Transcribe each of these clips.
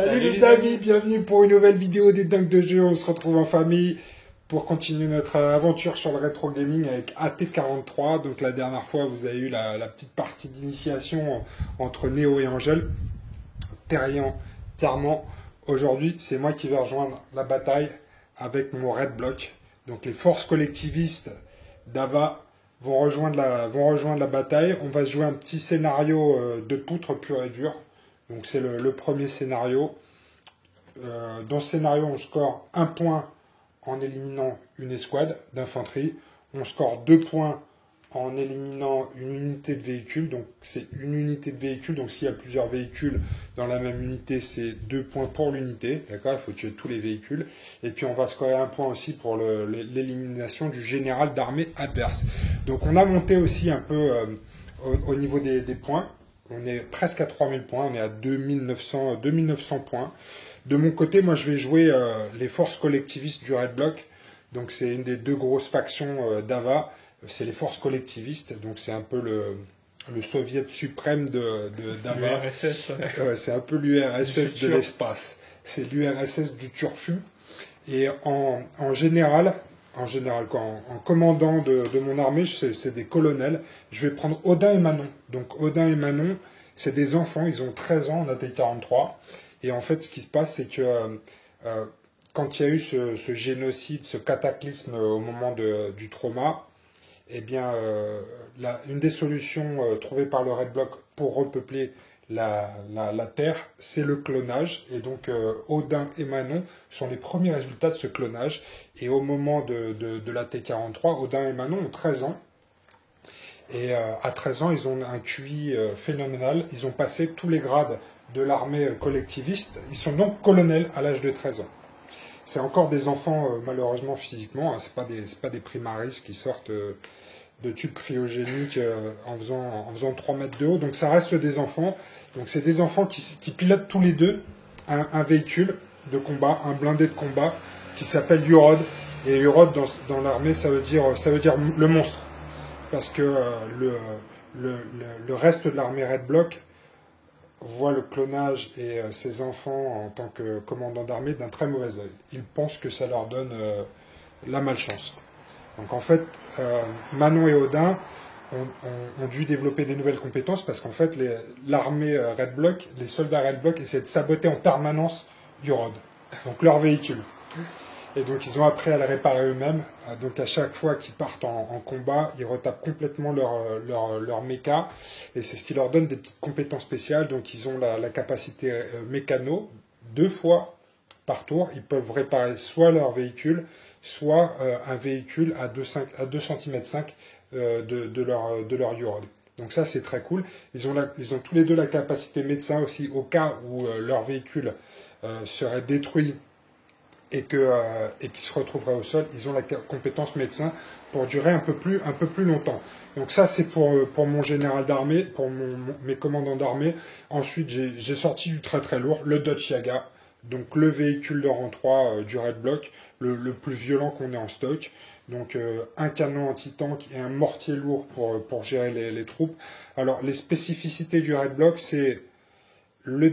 Salut les amis, bienvenue pour une nouvelle vidéo des Dingues de jeu. On se retrouve en famille pour continuer notre aventure sur le rétro gaming avec AT43. Donc la dernière fois, vous avez eu la petite partie d'initiation entre Néo et Angèle. Terrien, clairement. Aujourd'hui, c'est moi qui vais rejoindre la bataille avec mon Red Block. Donc les forces collectivistes d'Ava vont rejoindre la bataille. On va se jouer un petit scénario de poutre pur et dur. Donc c'est le premier scénario. Dans ce scénario, on score 1 point en éliminant une escouade d'infanterie. On score 2 points en éliminant une unité de véhicule. Donc c'est une unité de véhicule. Donc s'il y a plusieurs véhicules dans la même unité, c'est 2 points pour l'unité. D'accord, il faut tuer tous les véhicules. Et puis on va scorer 1 point aussi pour l'élimination du général d'armée adverse. Donc on a monté aussi un peu au niveau des points. On est presque à 3000 points, on est à 2900 points. De mon côté, moi je vais jouer les forces collectivistes du Red Block. Donc c'est une des deux grosses factions d'Ava. C'est les forces collectivistes, donc c'est un peu le soviet suprême d'Ava. L'URSS, ouais. C'est un peu l'URSS de l'espace. C'est l'URSS du turfu. Et en général, en commandant de mon armée, c'est des colonels. Je vais prendre Odin et Manon. Donc Odin et Manon, c'est des enfants, ils ont 13 ans en AT43. Et en fait, ce qui se passe, c'est que quand il y a eu ce génocide, ce cataclysme au moment du trauma, eh bien, une des solutions trouvées par le Red Block pour repeupler la Terre, c'est le clonage. Et donc, Odin et Manon sont les premiers résultats de ce clonage. Et au moment de la T43, Odin et Manon ont 13 ans. Et à 13 ans, ils ont un QI phénoménal. Ils ont passé tous les grades de l'armée collectiviste. Ils sont donc colonels à l'âge de 13 ans. C'est encore des enfants, malheureusement, physiquement. Hein. C'est pas des primaris qui sortent de tubes cryogéniques en faisant 3 mètres de haut. Donc ça reste des enfants. Donc c'est des enfants qui pilotent tous les deux un véhicule de combat, un blindé de combat qui s'appelle Urod. Et Urod dans l'armée, ça veut dire le monstre. Parce que le reste de l'armée Red Block voit le clonage et ses enfants en tant que commandants d'armée d'un très mauvais œil. Ils pensent que ça leur donne la malchance. Donc en fait, Manon et Odin ont dû développer des nouvelles compétences parce qu'en fait, l'armée Red Block, les soldats Red Block essaient de saboter en permanence Urod, donc leur véhicule. Et donc ils ont appris à le réparer eux-mêmes. Donc à chaque fois qu'ils partent en combat, ils retapent complètement leur méca. Et c'est ce qui leur donne des petites compétences spéciales. Donc ils ont la capacité mécano, 2 fois par tour. Ils peuvent réparer soit leur véhicule, soit un véhicule à 2 cm de leur Urod. Donc ça c'est très cool. Ils ont tous les deux la capacité médecin aussi au cas où leur véhicule serait détruit et qui se retrouveraient au sol, ils ont la compétence médecin pour durer un peu plus longtemps. Donc ça, c'est pour mon général d'armée, pour mes commandants d'armée. Ensuite, j'ai sorti du très très lourd, le Dodge Yaga, donc le véhicule de rang 3 du Red Block, le plus violent qu'on ait en stock. Donc un canon anti-tank et un mortier lourd pour gérer les troupes. Alors, les spécificités du Red Block, c'est le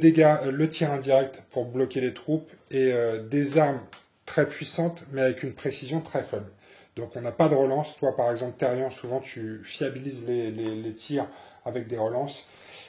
tir indirect pour bloquer les troupes et des armes très puissantes mais avec une précision très faible. Donc on n'a pas de relance. Toi par exemple Terrien, souvent tu fiabilises les tirs avec des relances.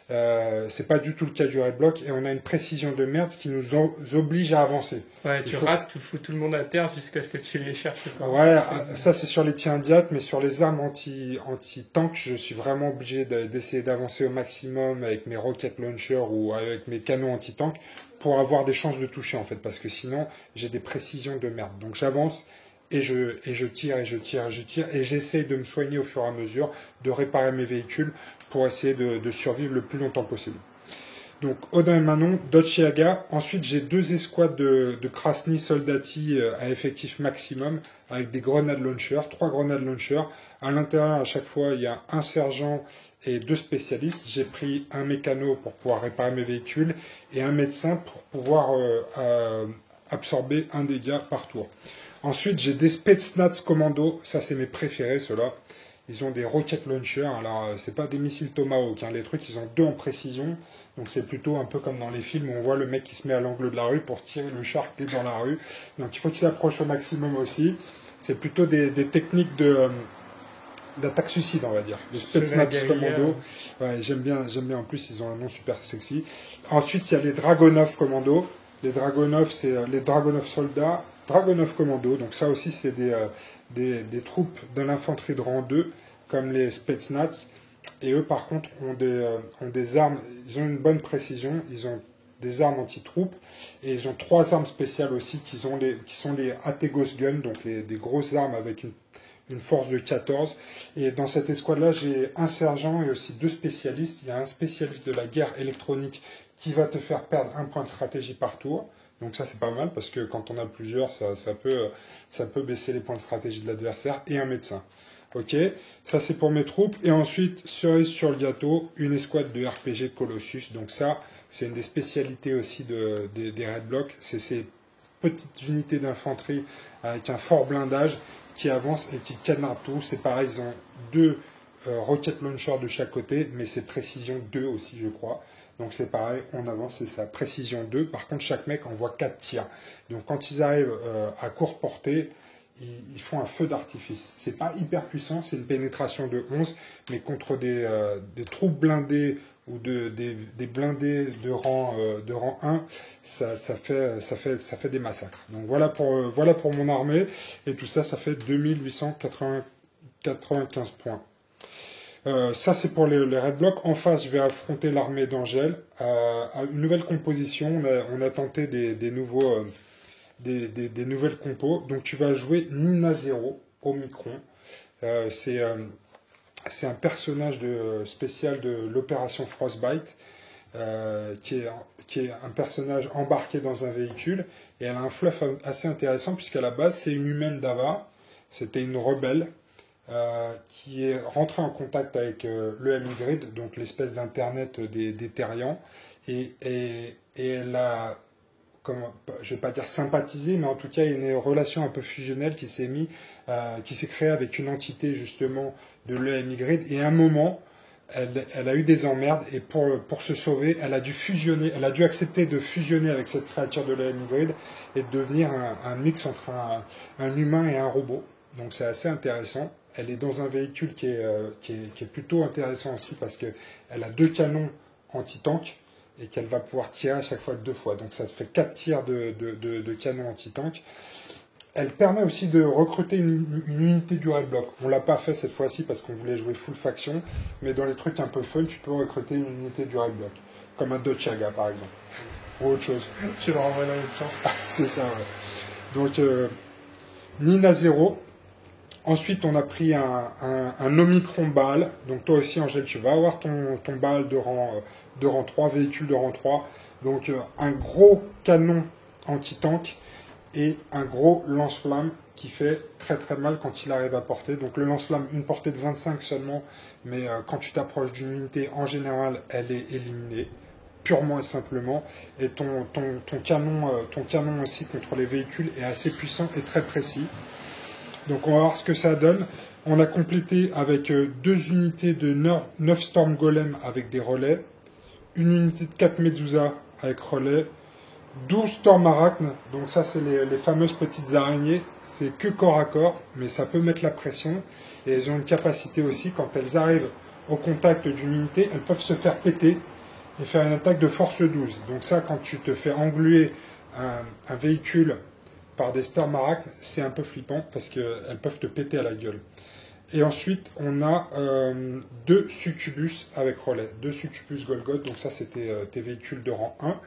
C'est pas du tout le cas du Red Block et on a une précision de merde, ce qui nous oblige à avancer. Ouais, tu rates, tu fous tout le monde à terre jusqu'à ce que tu les cherches. Ouais, ça c'est sur les tirs indirects, mais sur les armes anti-tank, je suis vraiment obligé d'essayer d'avancer au maximum avec mes rocket launchers ou avec mes canons anti-tank pour avoir des chances de toucher en fait, parce que sinon j'ai des précisions de merde. Donc j'avance et je tire et j'essaie de me soigner au fur et à mesure, de réparer mes véhicules pour essayer de survivre le plus longtemps possible. Donc Odin et Manon, Dodge Yaga. Ensuite j'ai 2 escouades de Krasny Soldati à effectif maximum avec des grenades launchers, 3 grenades launchers. À l'intérieur à chaque fois il y a un sergent et 2 spécialistes. J'ai pris un mécano pour pouvoir réparer mes véhicules et un médecin pour pouvoir absorber un dégât par tour. Ensuite j'ai des Spetsnaz Commando, ça c'est mes préférés ceux-là. ils ont des rocket launchers. Alors, c'est pas des missiles Tomahawk, hein. Les trucs, ils ont 2 en précision. Donc, c'est plutôt un peu comme dans les films où on voit le mec qui se met à l'angle de la rue pour tirer le char qui est dans la rue. Donc, il faut qu'il s'approche au maximum aussi. C'est plutôt des techniques d'attaque suicide, on va dire. Les Spetsnaz Commando. Ouais, j'aime bien. En plus, ils ont un nom super sexy. Ensuite, il y a les Dragonov Commando. Les Dragonov, c'est les Dragonov soldats. Dragonov Commando. Donc ça aussi, c'est des troupes de l'infanterie de rang 2, comme les Spetsnaz. Et eux, par contre, ont des armes. Ils ont une bonne précision. Ils ont des armes anti-troupes. Et ils ont 3 armes spéciales aussi, qui sont les Ategos Gun, donc des grosses armes avec une force de 14. Et dans cette escouade-là, j'ai un sergent et aussi 2 spécialistes. Il y a un spécialiste de la guerre électronique qui va te faire perdre 1 point de stratégie par tour. Donc ça, c'est pas mal, parce que quand on a plusieurs, ça peut baisser les points de stratégie de l'adversaire. Et un médecin. Ok, ça c'est pour mes troupes. Et ensuite, cerise sur le gâteau, une escouade de RPG Colossus. Donc ça, c'est une des spécialités aussi des Red Blocs. C'est ces petites unités d'infanterie avec un fort blindage qui avancent et qui canardent tout. C'est pareil, ils ont 2 rocket launchers de chaque côté, mais c'est précision 2 aussi, je crois. Donc c'est pareil, on avance, c'est ça, précision 2. Par contre, chaque mec envoie 4 tirs. Donc quand ils arrivent à courte portée, ils font un feu d'artifice. C'est pas hyper puissant, c'est une pénétration de 11, mais contre des troupes blindées ou des blindés de rang 1, ça fait des massacres. Donc voilà pour mon armée, et tout ça, ça fait 2895 points. Ça, c'est pour les Red Blocs. En face, je vais affronter l'armée d'Angèle. À une nouvelle composition. On a tenté des nouvelles compos. Donc, tu vas jouer Nina Zero, Omicron. C'est un personnage spécial de l'opération Frostbite, qui est un personnage embarqué dans un véhicule. Et elle a un fluff assez intéressant, puisqu'à la base, c'est une humaine d'Ava. C'était une rebelle. Qui est rentré en contact avec l'EMI Grid, donc l'espèce d'internet des Terriens, et elle a, je vais pas dire sympathisé, mais en tout cas il y a une relation un peu fusionnelle qui s'est créée avec une entité justement de l'EMI Grid, et à un moment elle a eu des emmerdes, et pour se sauver, elle a dû accepter de fusionner avec cette créature de l'EMI Grid et de devenir un mix entre un humain et un robot. Donc c'est assez intéressant. Elle est dans un véhicule qui est plutôt intéressant aussi, parce qu'elle a 2 canons anti-tank et qu'elle va pouvoir tirer à chaque fois 2 fois. Donc ça fait 4 tirs de canons anti-tank. Elle permet aussi de recruter une unité du Red Bloc. On ne l'a pas fait cette fois-ci parce qu'on voulait jouer full faction, mais dans les trucs un peu fun, tu peux recruter une unité du Red Bloc, comme un Dochaga par exemple, ou autre chose. Tu le renvoies dans l'autre sens. C'est ça, ouais. Donc, Nina Zero. Ensuite, on a pris un Omicron Baal. Donc toi aussi, Angèle, tu vas avoir ton Baal de rang 3, véhicule de rang 3. Donc un gros canon anti-tank et un gros lance-flamme qui fait très très mal quand il arrive à portée. Donc le lance-flamme, une portée de 25 seulement, mais quand tu t'approches d'une unité, en général, elle est éliminée, purement et simplement. Et ton canon aussi contre les véhicules est assez puissant et très précis. Donc on va voir ce que ça donne. On a complété avec 2 unités de 9 Storm Golem avec des relais, une unité de 4 Medusa avec relais, 12 Storm Arachne, donc ça c'est les fameuses petites araignées, c'est que corps à corps, mais ça peut mettre la pression, et elles ont une capacité aussi, quand elles arrivent au contact d'une unité, elles peuvent se faire péter et faire une attaque de force 12. Donc ça, quand tu te fais engluer un véhicule par des Storm Arachne, c'est un peu flippant parce qu'elles peuvent te péter à la gueule. Et ensuite, on a 2 Succubus avec relais, 2 Succubus Golgoth, donc ça c'était tes véhicules de rang 1.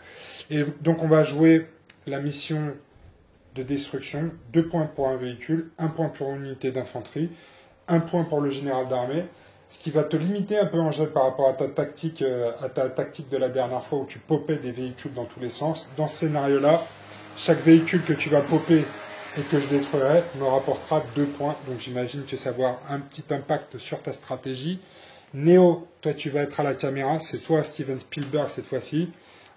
Et donc on va jouer la mission de destruction, 2 points pour un véhicule, 1 point pour une unité d'infanterie, 1 point pour le général d'armée, ce qui va te limiter un peu, Angèle, par rapport à ta tactique de la dernière fois où tu popais des véhicules dans tous les sens. Dans ce scénario-là, chaque véhicule que tu vas popper et que je détruirai me rapportera 2 points. Donc j'imagine que ça va avoir un petit impact sur ta stratégie. Néo, toi tu vas être à la caméra. C'est toi Steven Spielberg cette fois-ci.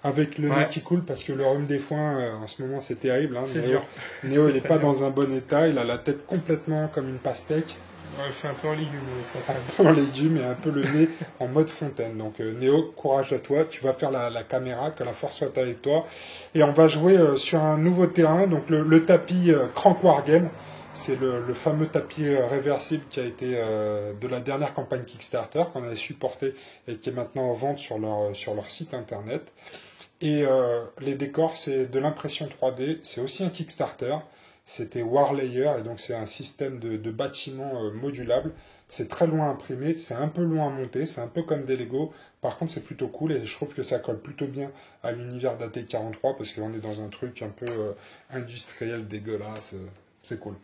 Avec le nez qui coule, parce que le rhume des foins, en ce moment, c'est terrible. Hein. C'est dur. Néo, il n'est pas dans un bon état. Il a la tête complètement comme une pastèque. Ouais, je suis un peu en légumes, ça Un peu en légumes et un peu le nez en mode fontaine. Donc Néo, courage à toi, tu vas faire la caméra, que la force soit avec toi. Et on va jouer sur un nouveau terrain, donc le tapis Crank Wargame. C'est le fameux tapis réversible qui a été de la dernière campagne Kickstarter qu'on avait supporté et qui est maintenant en vente sur leur site internet. Et les décors, c'est de l'impression 3D, c'est aussi un Kickstarter. C'était Warlayer, et donc c'est un système de bâtiments modulables. C'est très loin à imprimer, c'est un peu loin à monter, c'est un peu comme des Lego. Par contre, c'est plutôt cool et je trouve que ça colle plutôt bien à l'univers d'AT43 parce qu'on est dans un truc un peu industriel dégueulasse. C'est cool.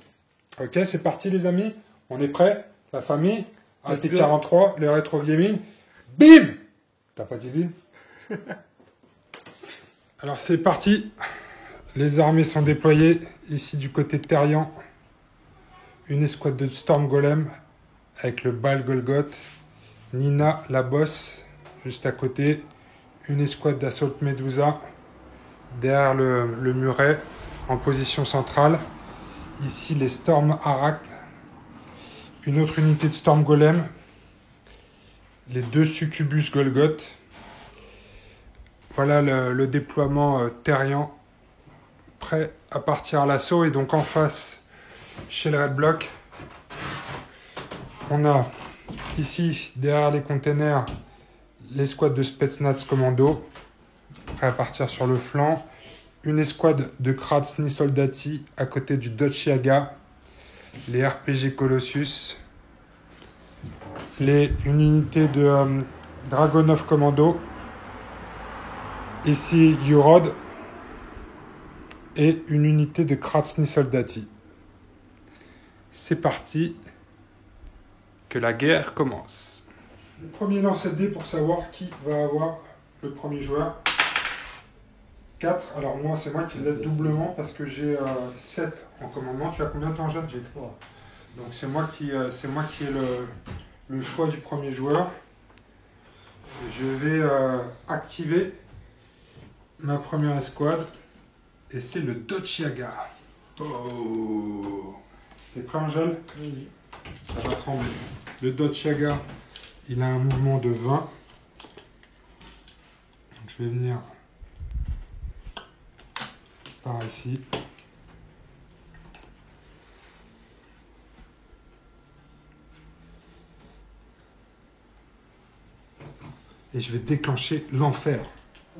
Ok, c'est parti les amis. On est prêts? La famille? AT43, les rétro gaming. Bim! T'as pas dit bim? Alors c'est parti. Les armées sont déployées. Ici du côté de Terrian, une escouade de Storm Golem avec le Baal Golgoth. Nina, la boss, juste à côté. Une escouade d'Assault Medusa derrière le muret en position centrale. Ici les Storm Arak. Une autre unité de Storm Golem. Les deux Succubus Golgoth. Voilà le déploiement Terrian prêt à partir à l'assaut. Et donc en face, chez le Red Block, on a ici, derrière les containers, l'escouade de Spetsnaz Commando, prêt à partir sur le flanc. Une escouade de Krasny Soldati à côté du Dodge Yaga, les RPG Colossus, une unité de Dragonov Commando, ici Urod, et une unité de Krasny Soldati. C'est parti, que la guerre commence. Le premier lancer de dés pour savoir qui va avoir le premier joueur. 4, alors moi c'est moi qui l'aide doublement parce que j'ai 7 en commandement. Tu as combien toi Jeanne? J'ai 3. Donc c'est moi qui ai le choix du premier joueur. Je vais activer ma première escouade. Et c'est le Dodge Yaga. Oh. T'es prêt Angèle? Oui. Ça va trembler. Le Dodge Yaga, il a un mouvement de 20. Donc je vais venir par ici. Et je vais déclencher l'enfer.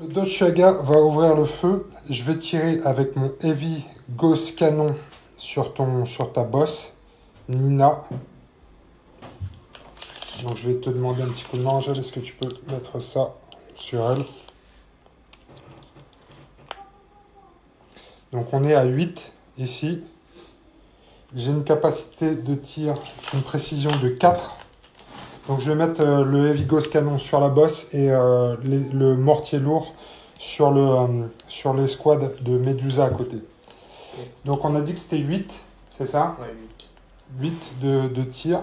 Le Dodge Yaga va ouvrir le feu. Je vais tirer avec mon Heavy Gauss Canon sur ta bosse, Nina. Donc je vais te demander un petit coup de main, Angèle. Est-ce que tu peux mettre ça sur elle? Donc on est à 8 ici. J'ai une capacité de tir, une précision de 4. Donc je vais mettre le Heavy Gauss Canon sur la bosse et le mortier lourd sur l'escouade de Medusa à côté. Okay. Donc on a dit que c'était 8, c'est ça? Ouais, 8 de tir.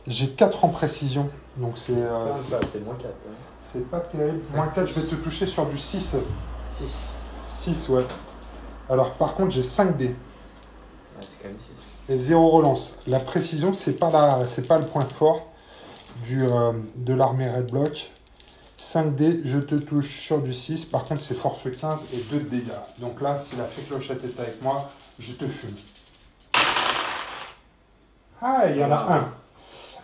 J'ai 4 en précision. Donc c'est moins 4. Hein. C'est pas terrible. Moins 4, je vais te toucher sur du 6. 6, ouais. Alors par contre j'ai 5 dés. Ouais, c'est quand même 6. Et 0 relance. La précision, c'est pas le point fort de l'armée Red Block. 5 dés, je te touche sur du 6. Par contre, c'est force 15 et 2 de dégâts. Donc là, si la fée clochette est avec moi, je te fume. Ah, il y en a un.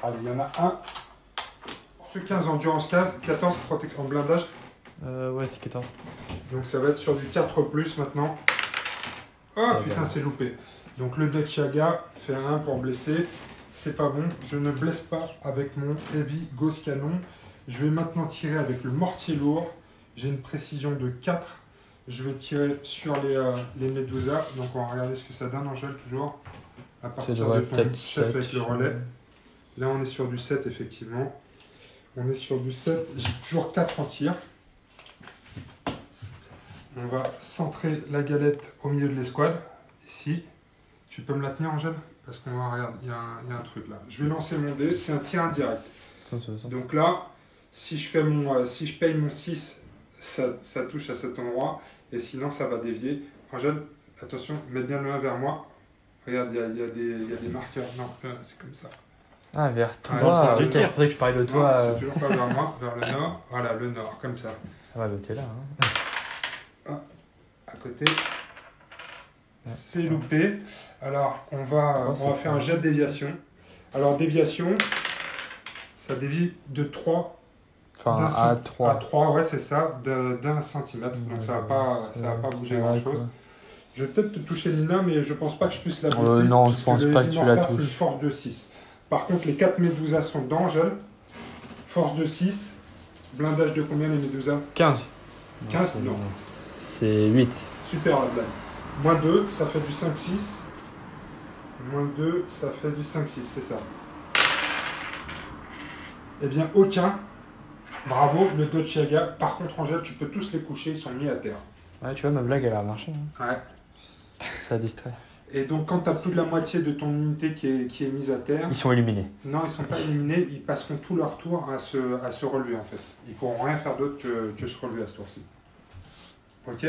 Allez, il y en a un. Force 15 endurance 14 en blindage. Ouais, c'est 14. Donc ça va être sur du 4+ maintenant. Oh putain, c'est loupé. Donc le Dodge Yaga fait 1 pour blesser. C'est pas bon. Je ne blesse pas avec mon Heavy Gauss Canon. Je vais maintenant tirer avec le mortier lourd. J'ai une précision de 4. Je vais tirer sur les Medusa. Donc on va regarder ce que ça donne, Angèle, toujours. À partir de ton chef avec le relais. Là on est sur du 7 effectivement. On est sur du 7. J'ai toujours 4 en tir. On va centrer la galette au milieu de l'escouade. Ici. Tu peux me la tenir, Angèle? Parce qu'on va regarder, il y a un truc là. Je vais lancer mon dé, c'est un tir indirect. Donc là, si je paye mon 6, ça touche à cet endroit. Et sinon, ça va dévier. Angèle, attention, mets bien le 1 vers moi. Regarde, il y a des marqueurs. Non, c'est comme ça. Ah, vers toi. Ouais, dans le sens Ah, du ok, tir. c'est pour ça que je parlais de Non, toi. c'est toujours pas vers moi, vers le nord. Voilà, le nord, comme ça. Ah, bah, t'es là. Hein. À côté. C'est loupé. Alors, on va faire un jet de déviation. Alors, déviation, ça dévie de 3 Enfin, à 3. À 3, ouais, c'est ça, d'1 centimètre. Donc, ça va pas bouger grand-chose. Je vais peut-être te toucher Nina, mais je pense pas que je puisse la blesser. Non, je pense pas que tu la touches. C'est une force de 6. Par contre, les 4 médusas sont d'Angèle. Force de 6. Blindage de combien les médusas? 15. 15, non. C'est 8. Super la blague. Moins 2, ça fait du 5-6. Moins 2, ça fait du 5-6, c'est ça. Eh bien, aucun. Bravo, le Dochiaga. Par contre, Angèle, tu peux tous les coucher, ils sont mis à terre. Ouais, tu vois, ma blague, elle a marché. Hein. Ouais. Ça distrait. Et donc, quand tu as plus de la moitié de ton unité qui est mise à terre... Ils sont éliminés. Non, ils ne sont pas éliminés, ils passeront tout leur tour à se relever, en fait. Ils ne pourront rien faire d'autre que se relever à ce tour-ci. Ok?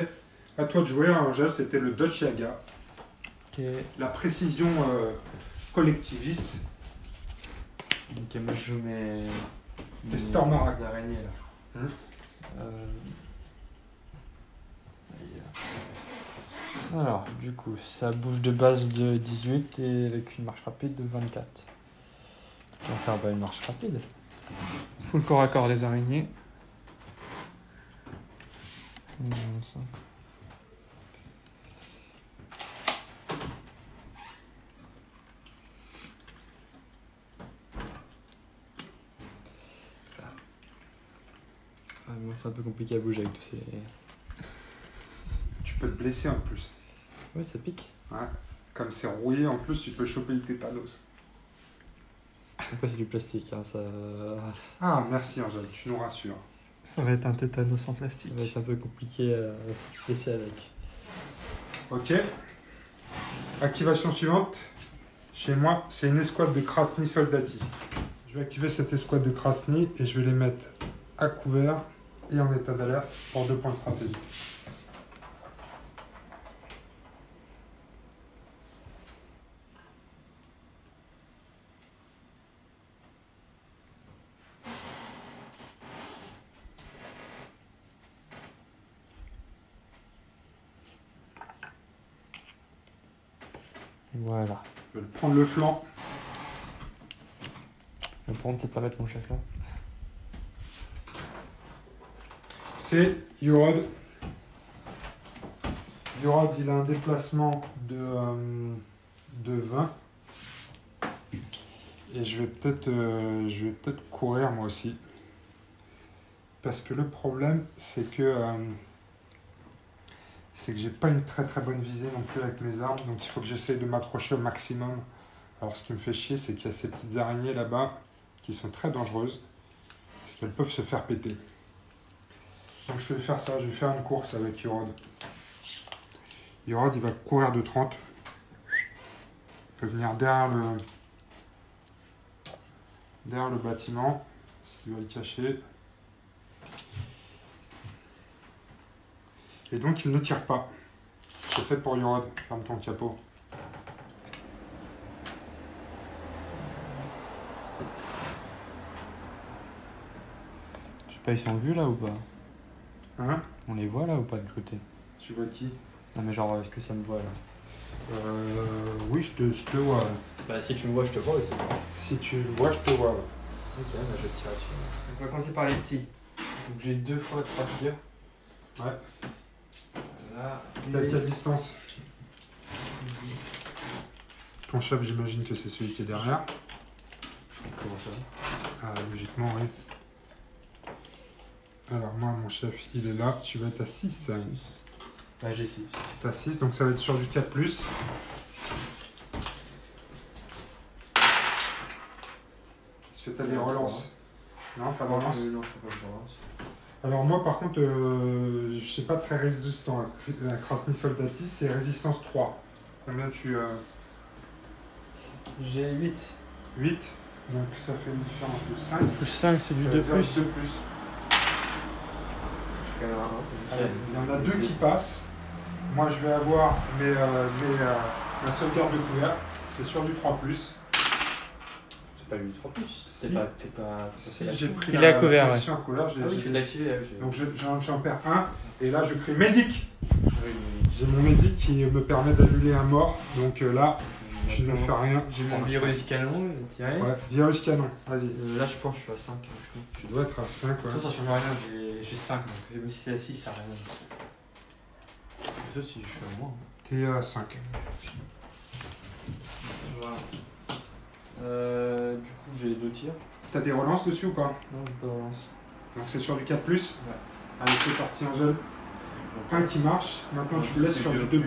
À toi de jouer, Angèle, c'était le Dochiaga. Ok. La précision collectiviste. Ok, moi je joue Des Stormarak. araignées là. Alors, du coup, ça bouge de base de 18 et avec une marche rapide de 24. On va faire une marche rapide. Full corps à corps des araignées. 25. Ah, bon, c'est un peu compliqué à bouger avec tous ces... Tu peux te blesser en plus. Ouais, ça pique. Ouais. Comme c'est rouillé, en plus, tu peux choper le tétanos. Après, c'est du plastique, hein, ça... Ah, merci Angèle, tu nous rassures. Ça va être un tétanos en plastique. Ça va être un peu compliqué à se blesser avec. Ok. Activation suivante. Chez moi, c'est une escouade de Krasny Soldati. Je vais activer cette escouade de Krasny et je vais les mettre à couvert et en état d'alerte pour 2 points de stratégie. Voilà. Je vais prendre le flanc. Le problème, c'est de pas mettre mon chef là. C'est Yorod. Yorod, il a un déplacement de 20. Et je vais peut-être courir moi aussi. Parce que le problème, c'est que j'ai pas une très très bonne visée non plus avec mes armes. Donc il faut que j'essaye de m'approcher au maximum. Alors ce qui me fait chier, c'est qu'il y a ces petites araignées là-bas qui sont très dangereuses. Parce qu'elles peuvent se faire péter. Donc je vais faire ça, je vais faire une course avec Yorod. Yorod, il va courir de 30. Il peut venir derrière le bâtiment, ce qui va le cacher. Et donc il ne tire pas. C'est fait pour Yorod, ferme ton capot. Je sais pas, ils sont vus là ou pas? Hein? On les voit là ou pas de côté? Tu vois qui? Non mais genre, est-ce que ça me voit là? Oui, je te vois. Bah si tu me vois, je te vois aussi. Si tu le vois, je te vois. Ok, bah je vais tirer dessus. On va commencer par les petits. Donc j'ai 2 fois 3 tirs. Ouais. Là. T'es à quelle distance? Ton chef, j'imagine que c'est celui qui est derrière. Comment ça? Ah, logiquement, oui. Alors moi, mon chef, il est là. Tu vas être à 6. Bah j'ai 6. T'as 6, donc ça va être sur du 4+. Est-ce que t'as des relances? Non, pas de relance? Non, je peux pas de relance. Alors moi, par contre, je sais pas très résistant. La Krasny Soldati, c'est résistance 3. Combien tu... J'ai 8. 8. Donc ça fait une différence de 5. Plus 5, c'est du Ça 2 veut dire plus. 2+. Allez, il y en a 2 qui passent. Moi, je vais avoir ma sauvegarde de couvert. C'est sur du 3+. pas eu 3 plus. Si. T'es pas Si, j'ai pris Il est à couvert, position à couvert. Ah oui, tu l'as activé. Donc j'en perds un. Et là, je crée Médic. J'ai mon Médic qui me permet d'annuler un mort. Donc là, je ne fais rien. J'ai mon virus canon tiré. Ouais, virus canon, vas-y. Là, je pense que je suis à 5. Tu dois être à 5, ouais. Ça change rien, j'ai 5. Donc même si c'est à 6, ça n'a rien. Ça, si je suis à moins. T'es à 5. Voilà. Du coup, j'ai 2 tirs. T'as des relances dessus ou pas? Non, j'ai pas de relance. Donc c'est sur du 4+. Ouais. Allez, c'est parti, Angèle. Un qui marche. Maintenant, tu laisses sur du 2+.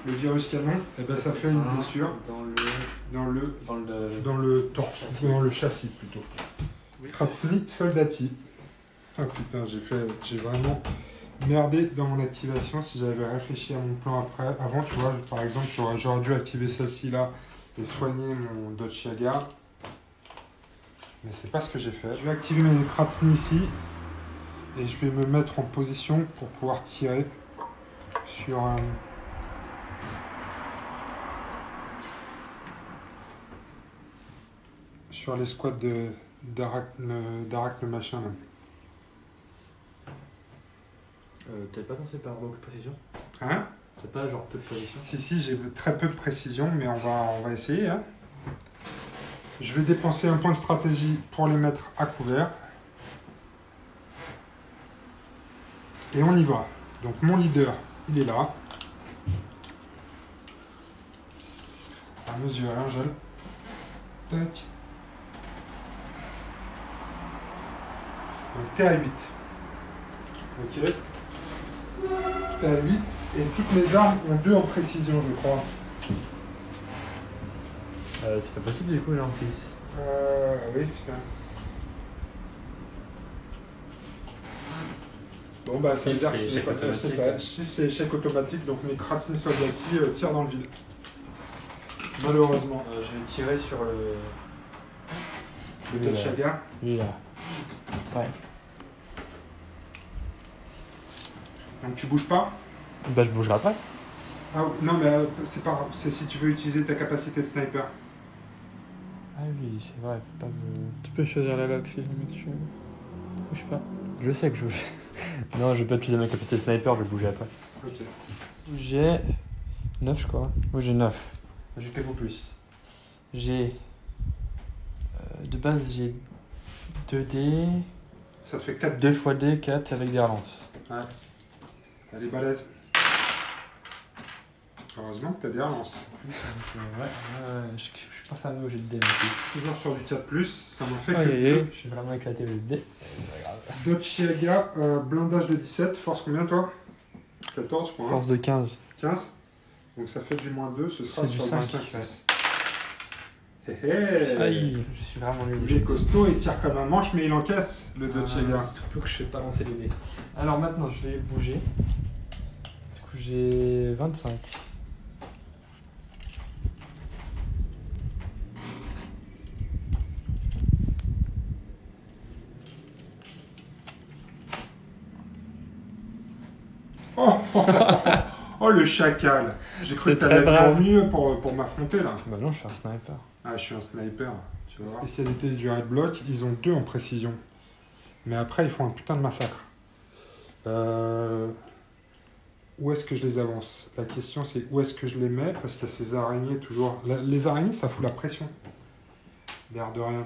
Le virus canon, et ben ça fait une blessure dans le torse, ou dans le châssis plutôt. Oui. Kratsny Soldati. Ah putain, j'ai vraiment merdé dans mon activation. Si j'avais réfléchi à mon plan avant, tu vois, par exemple, j'aurais dû activer celle-ci là et soigner mon Dodge Yaga. Mais c'est pas ce que j'ai fait. Je vais activer mes Kratsny ici et je vais me mettre en position pour pouvoir tirer sur un. Sur les squads d'Arak le machin là. T'es pas censé perdre beaucoup de précision? Hein? T'as pas genre peu de précision? Si, j'ai très peu de précision, mais on va essayer. Hein. Je vais dépenser un point de stratégie pour les mettre à couvert. Et on y va. Donc mon leader, il est là. À mesurer, Angèle. Tac. Donc t'es à 8. Ok. T'es à 8 et toutes mes armes ont 2 en précision, je crois. C'est pas possible du coup, j'ai en 6. Oui, putain. Bon bah ça veut dire que échec automatique. c'est ça. Si c'est échec automatique, donc mes Kratsny Soldati tirent dans le vide. Malheureusement. Je vais tirer sur le. Le Dodge Yaga. Lui là. Ouais. Donc tu bouges pas? Bah je bougerai pas. Ah non mais c'est si tu veux utiliser ta capacité de sniper. Ah oui, c'est vrai, faut pas me. Tu peux choisir la lock si jamais tu bouges pas. Je sais que je bouge. Non, je vais pas utiliser ma capacité de sniper, je vais bouger après. Ok. J'ai 9 je crois. Oui j'ai 9. J'ai fait beaucoup plus. J'ai. De base j'ai 2 dés. Ça te fait 4. 2 x D, 4 avec des relances. Ouais. Elle est balèze. Heureusement que t'as des relances. Je suis pas fameux au jeu de dés. Toujours sur du 4+, ça m'en fait Je que suis vraiment éclaté au jeu de dés. 2. Dodge Yaga, blindage de 17, force combien toi? 14 je crois. Hein. Force de 15. 15. Donc ça fait du -2, ce sera C'est du sur 5, 25. ouais. Hé hé. Aïe, je suis vraiment nul. Il est costaud, il tire comme un manche, mais il encaisse le Dodge Yaga. Surtout que je sais pas lancer les dés. Alors maintenant, je vais bouger. Du coup, j'ai 25. Oh le chacal. J'ai cru que C'est t'allais très venir au brave. mieux pour m'affronter là. Bah non, je suis un sniper. Ah, je suis un sniper. Tu vois. La spécialité du Red Block, ils ont 2 en précision. Mais après, ils font un putain de massacre. Où est-ce que je les avance? La question, c'est où est-ce que je les mets? Parce qu'il y a ces araignées toujours. Les araignées, ça fout la pression. L'air de rien.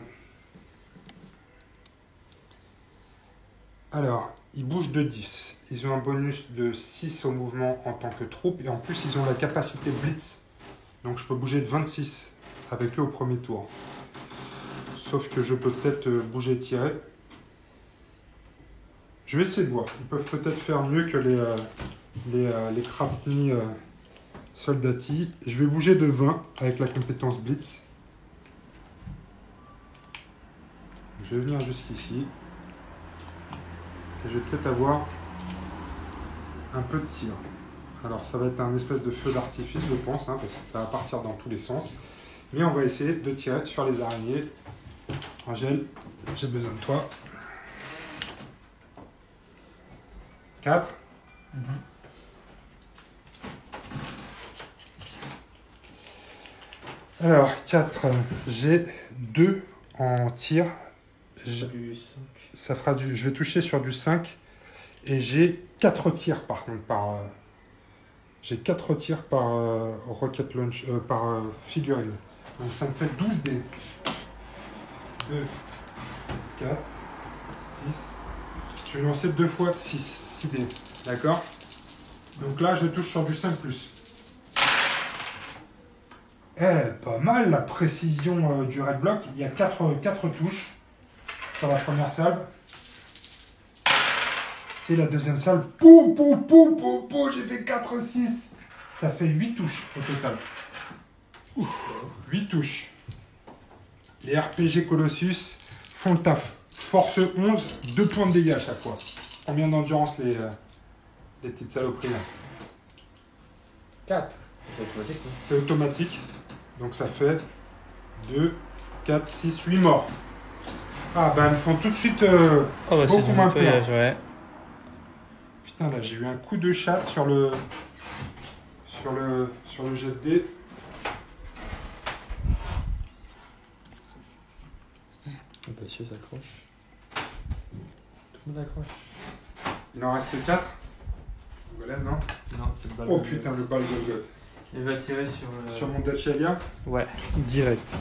Alors, ils bougent de 10. Ils ont un bonus de 6 au mouvement en tant que troupe. Et en plus, ils ont la capacité Blitz. Donc, je peux bouger de 26 avec eux au premier tour. Sauf que je peux peut-être bouger et tirer. Je vais essayer de voir. Ils peuvent peut-être faire mieux que les Kratsny Soldati. Je vais bouger de 20 avec la compétence Blitz. Je vais venir jusqu'ici. Et je vais peut-être avoir un peu de tir. Alors ça va être un espèce de feu d'artifice, je pense, hein, parce que ça va partir dans tous les sens. Mais on va essayer de tirer sur les araignées. Angèle, j'ai besoin de toi. 4. Alors, 4, j'ai 2 en tir. J'ai du 5. Ça fera du. Je vais toucher sur du 5. Et j'ai 4 tirs par contre par. J'ai 4 tirs par rocket launch par figurine. Donc ça me fait 12 dés. 2, 4, 6. Je vais lancer 2 fois 6 dés. D'accord? Donc là je touche sur du 5+. Pas mal la précision du red block. Il y a 4 touches sur la première salve. Et la deuxième salve, pou, j'ai fait 4-6. Ça fait 8 touches au total. 8 touches. Les RPG Colossus font le taf. Force 11, 2 points de dégâts à chaque fois. Combien d'endurance les petites saloperies là? 4. C'est automatique. Hein. C'est automatique. Donc ça fait 2, 4, 6, 8 morts. Ah bah elles font tout de suite Oh bah c'est beaucoup du moins peur. nettoyage, ouais. Putain, là, j'ai eu un coup de chatte sur le jet de dés. Le patient s'accroche. Tout le monde accroche. Il en reste 4. Golem, non? Non, c'est le bal. Oh putain, le bal Golgoth. Il va tirer sur le... Sur mon Dacia. Ouais, direct.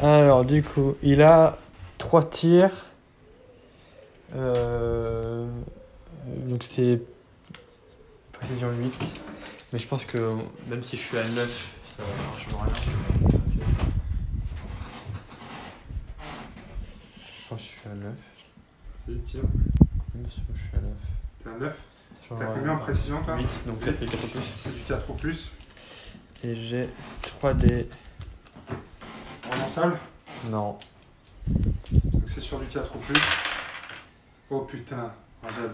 Alors du coup, il a 3 tirs. Donc c'est précision 8. Mais je pense que même si je suis à 9, ça ne changera rien. Je pense que je suis à 9. C'est tir. Même si je suis à 9. T'es à 9. Ça T'as changera combien en rien. précision, toi? 8, donc ça fait 4 plus. C'est du 4 ou plus. Et j'ai 3 dés. En salve. Non. Donc c'est sur du 4 ou plus. Oh putain, Angèle.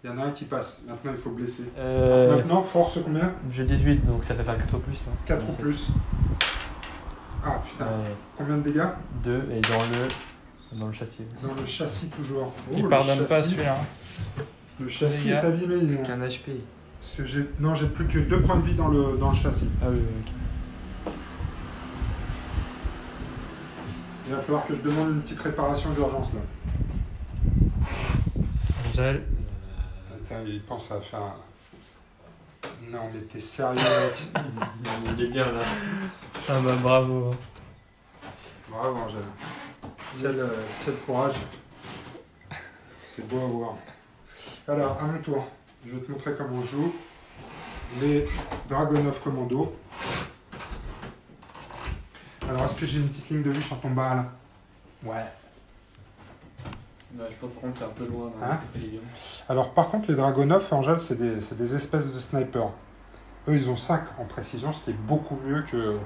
Il y en a un qui passe. Maintenant, il faut blesser. Maintenant, force combien? J'ai 18, donc ça fait faire 4 plus. Hein. 4 ou plus. Ah putain. Ouais. Combien de dégâts? 2 et dans le châssis. Dans le châssis toujours. Il le pardonne pas châssis. celui-là. Le châssis Dégâts. est abîmé. dis donc. Qu'un HP. Parce que j'ai plus que 2 points de vie dans le châssis. Ah oui, ok. Il va falloir que je demande une petite réparation d'urgence là. Angèle. Attends, il pense à faire un... Non mais t'es sérieux mec? Il est bien là. Ah bah bravo. Bravo Angèle. Quel courage. C'est beau à voir. Alors, à mon tour, je vais te montrer comment on joue les Dragonov Commando. Alors, est-ce que j'ai une petite ligne de vue sur ton bas là? Ouais. Bah, je pense par contre t'es un peu loin dans Hein la précision. Alors, par contre, les Dragonov, Angèle, c'est des espèces de snipers. Eux, ils ont 5 en précision, ce qui est beaucoup mieux que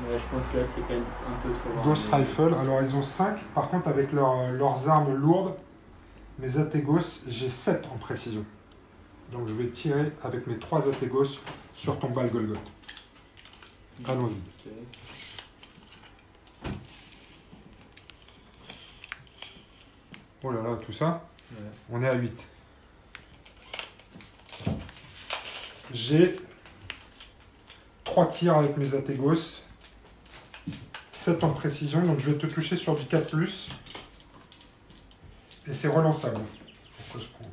Ouais, je pense que là c'est quand même un peu trop loin. Ghost mais- Rifle. Alors, ils ont 5, par contre, avec leurs armes lourdes, mes Ategos, j'ai 7 en précision. Donc, je vais tirer avec mes 3 Ategos sur ton bal Golgoth. Allons-y. Ok. Oh là là, tout ça, Ouais. on est à 8. J'ai 3 tirs avec mes Ategos, 7 en précision, donc je vais te toucher sur du 4+, et c'est relançable. Pourquoi je prends?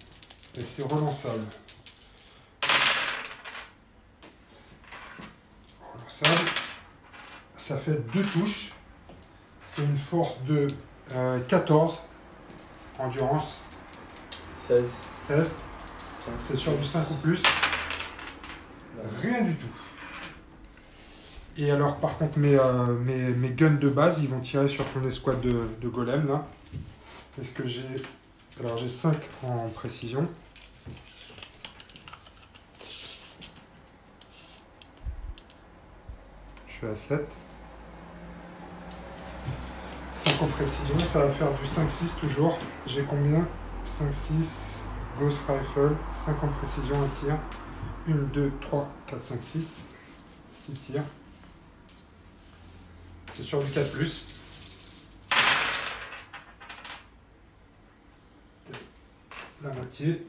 Et c'est relançable. Relançable. Ça fait 2 touches. C'est une force de 14. Endurance 16. 16. C'est sur du 5 ou plus. Rien du tout. Et alors, par contre, mes guns de base, ils vont tirer sur ton escouade de golem, là. Est-ce que j'ai... Alors, j'ai 5 en précision. Je suis à 7. 5 en précision, ça va faire du 5-6 toujours. J'ai combien? 5-6, Ghost Rifle, 5 en précision, un tir. 1, 2, 3, 4, 5, 6. 6 tirs. C'est sur du 4+. La moitié.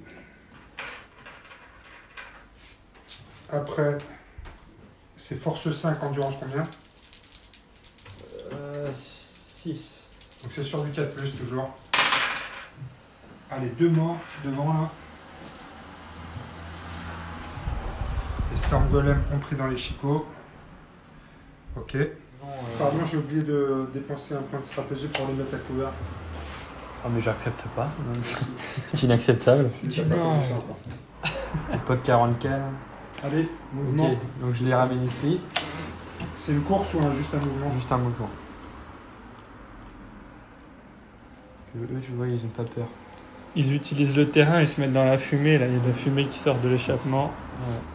Après, c'est force 5, endurance combien? 6. Donc c'est sur du 4+, toujours. Allez, 2 morts devant là. Les Storm Golem ont pris dans les chicots. Ok. Pardon, j'ai oublié de dépenser un point de stratégie pour les mettre à couvert. Ah, mais j'accepte pas. C'est inacceptable. Je n'ai pas commencé encore. Pas de 40K. Allez, mouvement. Ok, donc je les ramène ici. C'est une course ou juste un mouvement? Juste un mouvement. Parce que eux, tu vois, ils ont pas peur. Ils utilisent le terrain, ils se mettent dans la fumée, là, il y a de la fumée qui sort de l'échappement.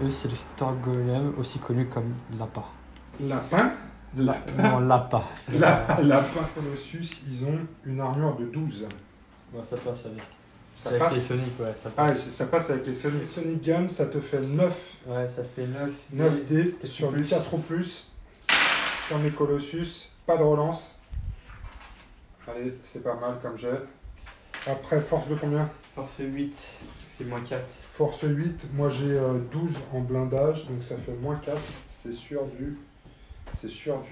Ouais, eux, c'est le Storm Golem, aussi connu comme Lappa. Lapin. Non, Lappa. C'est Lapin Colossus, ils ont une armure de 12. Bon, ça passe avec. Ça avec passe. les Sonic, ouais, ça Ah, passe. ça passe avec les Sonic Gun, ça te fait 9 Ouais, ça fait 9. 9D et sur plus. du 4 ou plus. Sur mes Colossus, pas de relance. Allez, c'est pas mal comme jet. Après, force de combien? Force 8, c'est moins 4. Force 8, moi j'ai 12 en blindage, donc ça fait moins 4. C'est sur du 6 en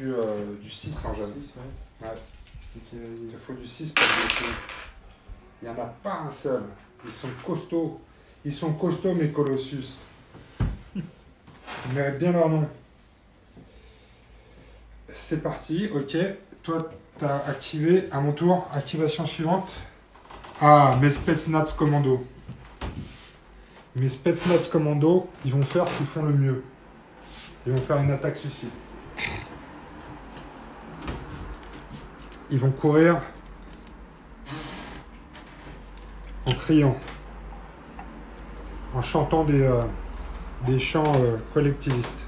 jeune. 6, Ouais. Ok, vas-y. Il te faut du 6 pour blesser. Il n'y en a pas un seul. Ils sont costauds. Ils sont costauds, mes Colossus. Ils méritent bien leur nom. C'est parti, ok. Toi, tu as activé à mon tour. Activation suivante. Ah, mes Spetsnaz Commando. Mes Spetsnaz Commando, ils vont faire ce qu'ils font le mieux. Ils vont faire une attaque suicide. Ils vont courir en criant, en chantant des chants collectivistes.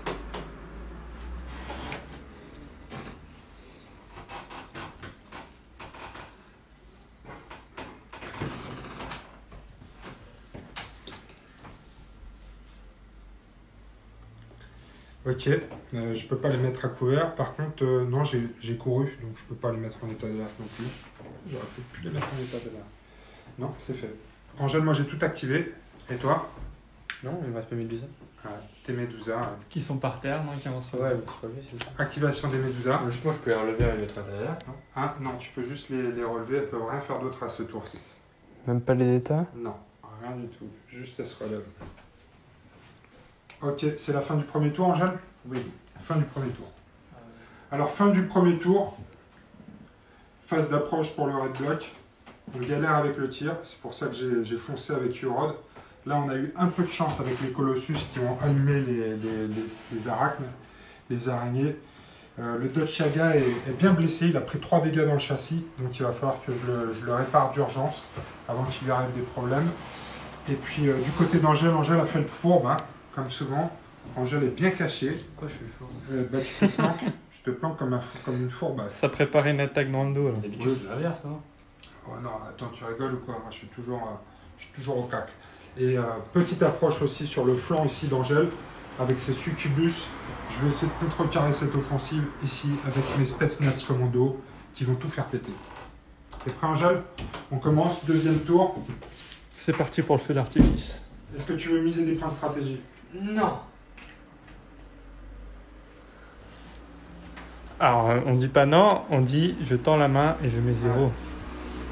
Ok, je peux pas les mettre à couvert. Par contre, non, j'ai couru, donc je peux pas les mettre en état d'alerte non plus. J'aurais pu les mettre en état d'alerte. Non, c'est fait. Angèle, moi j'ai tout activé. Et toi? Non, il me reste pas Medusa. Tes Medusa. Qui sont par terre, non, qui avancent Ouais, vous savez, c'est ça. Activation des Medusa. Logiquement, je peux les relever et les mettre à l'intérieur, non? Ah non, tu peux juste les relever. Elles peuvent rien faire d'autre à ce tour-ci. Même pas les états? Non, rien du tout. Juste elles se relèvent. Ok, c'est la fin du premier tour, Angèle? Oui, fin du premier tour. Alors, fin du premier tour. Phase d'approche pour le red block. On galère avec le tir. C'est pour ça que j'ai foncé avec Urod. Là, on a eu un peu de chance avec les Colossus qui ont allumé les arachnes, les araignées. Le Dodge Yaga est bien blessé. Il a pris 3 dégâts dans le châssis. Donc, il va falloir que je le répare d'urgence avant qu'il lui arrive des problèmes. Et puis, du côté d'Angèle, Angèle a fait le fourbe, hein, comme souvent. Angèle est bien cachée. Pourquoi je suis fort? Tu te planques, tu te planques comme une fourbasse. Ça prépare une attaque dans le dos, là. D'habitude, c'est l'inverse, non? Oh non, attends, tu rigoles ou quoi? Moi, je suis toujours au cac. Et petite approche aussi sur le flanc ici d'Angèle, avec ses succubus. Je vais essayer de contrecarrer cette offensive ici avec mes Spetsnaz Commando qui vont tout faire péter. T'es prêt, Angèle? On commence, deuxième tour. C'est parti pour le feu d'artifice. Est-ce que tu veux miser des points de stratégie? Non! Alors, on dit pas non, on dit je tends la main et je mets 0.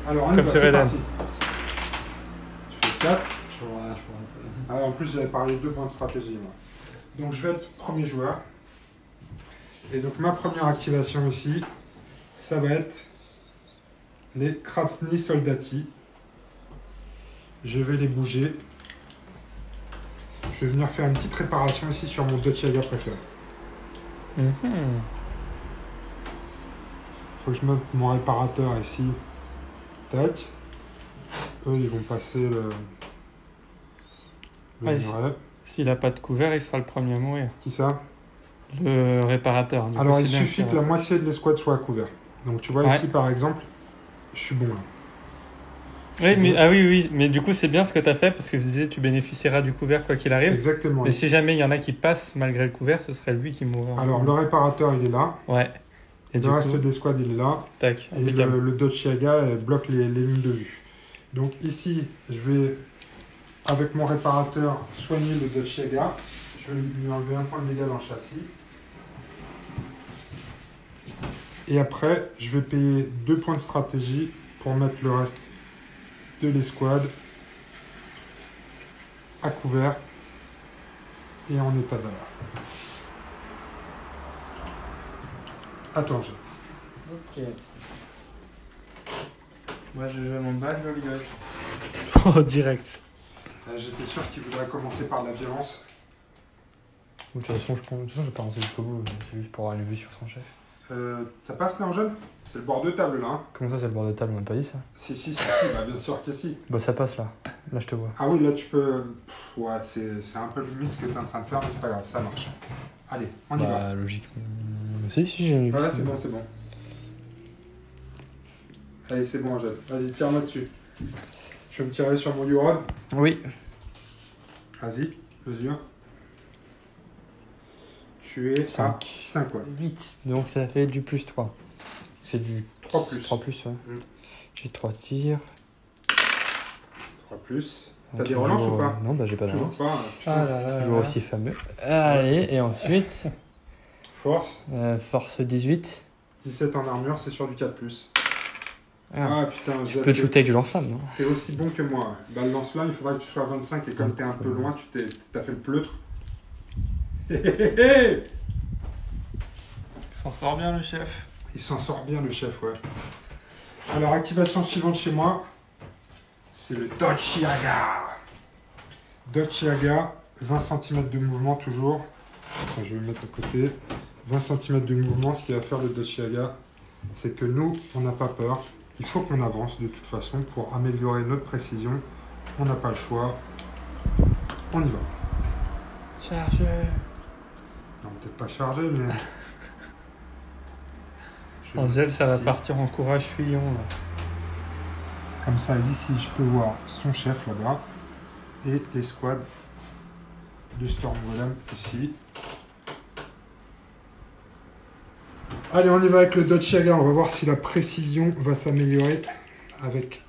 Alors, on Comme y va, sur c'est Eden. parti. Tu fais 4. Je vois. Alors, en plus, j'avais parlé de 2 points de stratégie. Moi. Donc, je vais être premier joueur. Et donc, ma première activation ici, ça va être les Krasny Soldati. Je vais les bouger. Je vais venir faire une petite réparation ici sur mon Dodge Yaga préféré. Faut que je mette mon réparateur ici. Tac. Eux, ils vont passer le Ouais, muret. S'il a pas de couvert, il sera le premier à mourir. Qui ça? Le réparateur. Du coup, Alors, c'est il bien suffit qu'il que la moitié de l'escouade soit à couvert. Donc, tu vois Ouais. ici, par exemple, je suis bon là. Oui, mais, oui, mais du coup, c'est bien ce que tu as fait parce que je disais tu bénéficieras du couvert quoi qu'il arrive. Exactement. Mais si jamais il y en a qui passent malgré le couvert, ce serait lui qui mourrait. Alors, le réparateur, il est là. Ouais. Et Le du reste coup, de l'escouade, il est là. tac, Et impeccable. le Dodge Yaga bloque les lignes de vue. Donc, ici, je vais, avec mon réparateur, soigner le Dodge Yaga. Je vais lui enlever un point de dégâts dans le châssis. Et après, je vais payer 2 points de stratégie pour mettre le reste de l'escouade à couvert et en état d'alerte. Attends, Ok. Moi, je joue mon bad Lolios. Oh, direct. j'étais sûr qu'il voudrait commencer par la violence. De toute façon, je vais pas lancer jusqu'au bout. C'est juste pour avoir une vue sur son chef. Ça passe là, Angèle? C'est le bord de table là. Hein. Comment ça, c'est le bord de table? On m'a pas dit ça. Si, bah, bien sûr que si. Bah, ça passe là. Là, je te vois. Ah oui, là tu peux. Ouais, c'est un peu limite ce que tu es en train de faire, mais c'est pas grave, ça marche. Allez, on y va. Bah, logique. Si, j'ai une vue. Ouais, c'est bon, c'est bon. Allez, c'est bon, Angèle. Vas-y, tire-moi dessus. Je vais me tirer sur mon Urod. Oui. Vas-y, mesure. Tu es à 5, ouais. 8. Donc, ça fait du plus 3. C'est du 3 plus. 3 plus, ouais. Mm. J'ai 3 tirs. 3 plus. T'as des relances ou pas? Non, bah, j'ai pas de Toujours relance. pas. Ah là là. Toujours aussi fameux. Allez, et ensuite, Force. force 18. 17 en armure, c'est sur du 4 plus. Ah, putain, tu peux te shooter avec du lance-flamme, non? T'es aussi bon que moi. Bah, le lance-flamme, il faudra que tu sois à 25 et comme t'es un peu loin, t'as fait le pleutre. Il s'en sort bien, le chef. Il s'en sort bien, le chef, ouais. Alors, activation suivante chez moi, c'est le Dochiaga. Dochiaga, 20 cm de mouvement toujours. Enfin, je vais le mettre à côté. 20 cm de mouvement, ce qui va faire le Dochiaga, c'est que nous, on n'a pas peur. Il faut qu'on avance de toute façon pour améliorer notre précision. On n'a pas le choix. On y va. Charge. Non, peut-être pas chargé, mais... Je vais Angèle, mettre ça va ici. partir en courage fuyant, là. Comme ça, ici, je peux voir son chef là-bas et l'escouade de Storm Golem ici. Allez, on y va avec le Dochiaga. On va voir si la précision va s'améliorer avec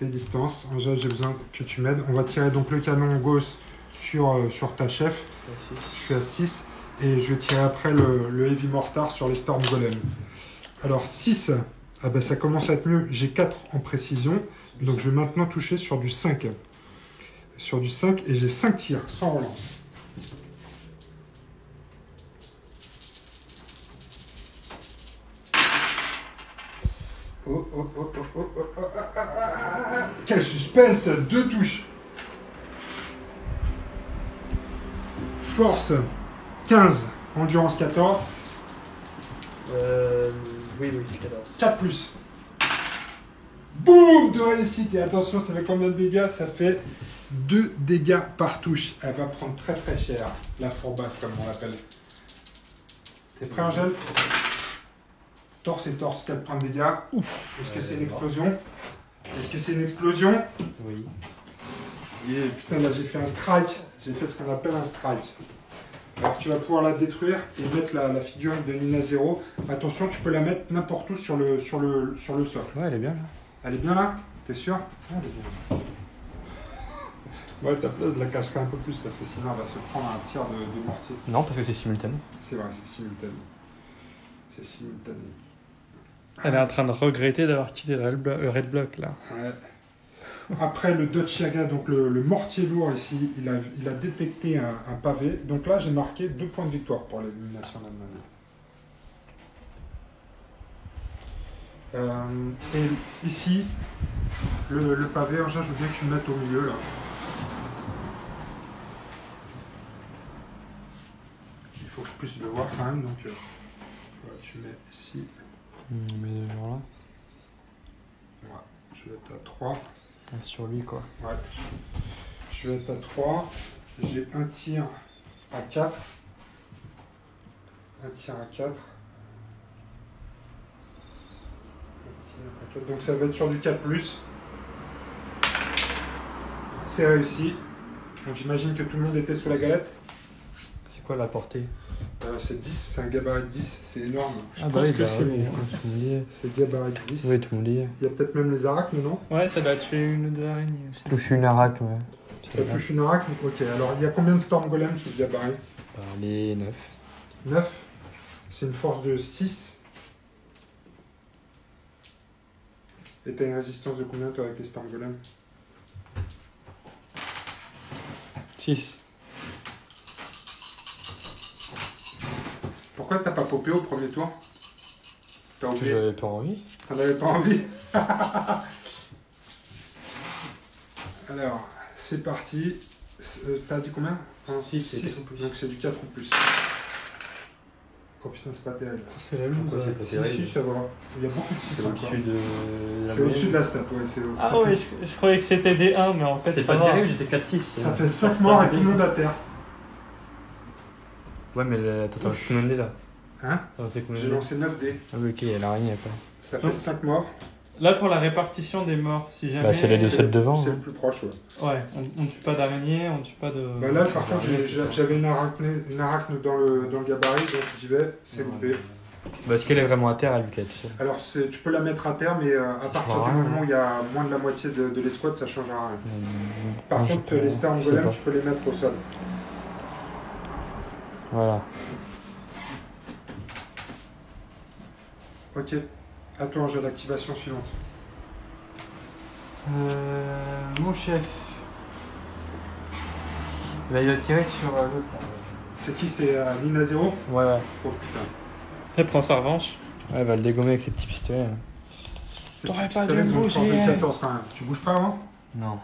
les distances. Angèle, j'ai besoin que tu m'aides. On va tirer donc le canon gauche sur ta chef. Je suis à 6 et je vais tirer après le Heavy Mortar sur les Storm Golem. Alors 6, ah ben ça commence à être mieux. J'ai 4 en précision, donc je vais maintenant toucher sur du 5. Sur du 5 et j'ai 5 tirs sans relance. Oh, oh, oh, oh, oh, oh, oh, ah, ah, ah, ah. Quel suspense! 2 touches. Force 15, endurance 14, Oui, 14. 4 plus. Boum, de réussite. Et attention, ça fait combien de dégâts? Ça fait 2 dégâts par touche. Elle va prendre très très cher, la fourbasse comme on l'appelle. T'es prêt, Angèle? Torse et torse, 4 points de dégâts. Est-ce que c'est une explosion? Est-ce que c'est une explosion? Oui. Yeah, putain, là j'ai fait un strike. J'ai fait ce qu'on appelle un strike. Alors tu vas pouvoir la détruire et mettre la figurine de Nina 0. Attention, tu peux la mettre n'importe où sur le socle. Ouais, elle est bien là. Elle est bien là? T'es sûr? Ouais, elle est bien. Ouais, ta place, je la cacherai un peu plus parce que sinon elle va se prendre un tir de mortier. Non, parce que c'est simultané. C'est vrai, c'est simultané. C'est simultané. Elle est en train de regretter d'avoir quitté le Red Block, là. Ouais. Après le Dochiaga, donc le mortier lourd ici, il a détecté un pavé. Donc là, j'ai marqué 2 points de victoire pour l'élimination d'Allemagne. Et ici, le pavé, je veux bien que tu le mettes au milieu là. Il faut que je puisse le voir quand même, donc voilà, tu mets ici. Mais genre là. Voilà, je vais être à 3. Sur lui, quoi. Ouais. Je vais être à 3. J'ai un tir à 4. Un tir à 4. Un tir à 4. Donc ça va être sur du 4+. C'est réussi. Donc j'imagine que tout le monde était sous la galette. C'est quoi la portée? C'est 10, c'est un gabarit de 10, c'est énorme. Ah bah pense oui, que c'est oui, bon. je pense que tout le monde y est. C'est gabarit de 10. Oui, tout le monde y est. Il y a peut-être même les arachnes, non? Ouais, ça doit tuer une ou deux araignées aussi. Touche une aracle, ouais. Ça touche une arachne? Ok, alors il y a combien de Storm Golem sous ce gabarit? Bah, les 9. 9. C'est une force de 6. Et t'as une résistance de combien toi avec les Storm Golem? 6. Pourquoi t'as pas popé au premier tour? T'as Que oublié? j'avais pas envie. T'en avais pas envie? Alors, c'est parti. T'as dit combien? 6, c'est Six. 4 ou plus. Donc c'est du 4 ou plus. Oh putain, c'est pas terrible. C'est la loose. Pourquoi c'est pas Si, terrible? si, ça va. Il y a beaucoup de 6 C'est au-dessus de la C'est au-dessus de moyenne. la stat, ouais. Ah ça ouais, fait, je croyais que c'était des 1, mais en fait, C'est ça pas va. terrible, j'ai fait 4-6. ça fait 5 morts et tout le monde à terre. Ouais, mais attends, c'est combien de dés là? Hein? Attends, c'est combien J'ai de dés? lancé 9 dés. Ah oui, ok, il y a l'araignée après. Ça fait 5 morts. Là, pour la répartition des morts, si jamais. Bah, c'est les deux seuls devant. C'est hein. le plus proche, ouais. Ouais, on tue pas d'araignée, on tue pas de. Bah là, par contre, Ouais, j'avais une arachne dans le gabarit, donc j'y vais, c'est loupé. Bah, est-ce qu'elle est vraiment à terre, elle, vu qu'elle est toute seule? Alors, tu peux la mettre à terre, mais à Ça partir change du rien, moment hein. où il y a moins de la moitié de l'escouade, ça change rien. Par Non, je contre, sais pas. les Storm Je sais Golem, pas. tu peux les mettre au sol. Voilà. Ok. À toi, j'ai l'activation suivante. Mon chef. Bah, il va tirer sur l'autre là. C'est qui? C'est Nina 0? Ouais, ouais. Oh putain. Elle prend sa revanche. Ouais, elle va le dégommer avec ses petits pistolets. Là. Ces T'aurais petits pas dû pistolets sont me une force de bouger. 14 quand même. Tu bouges pas avant? Non.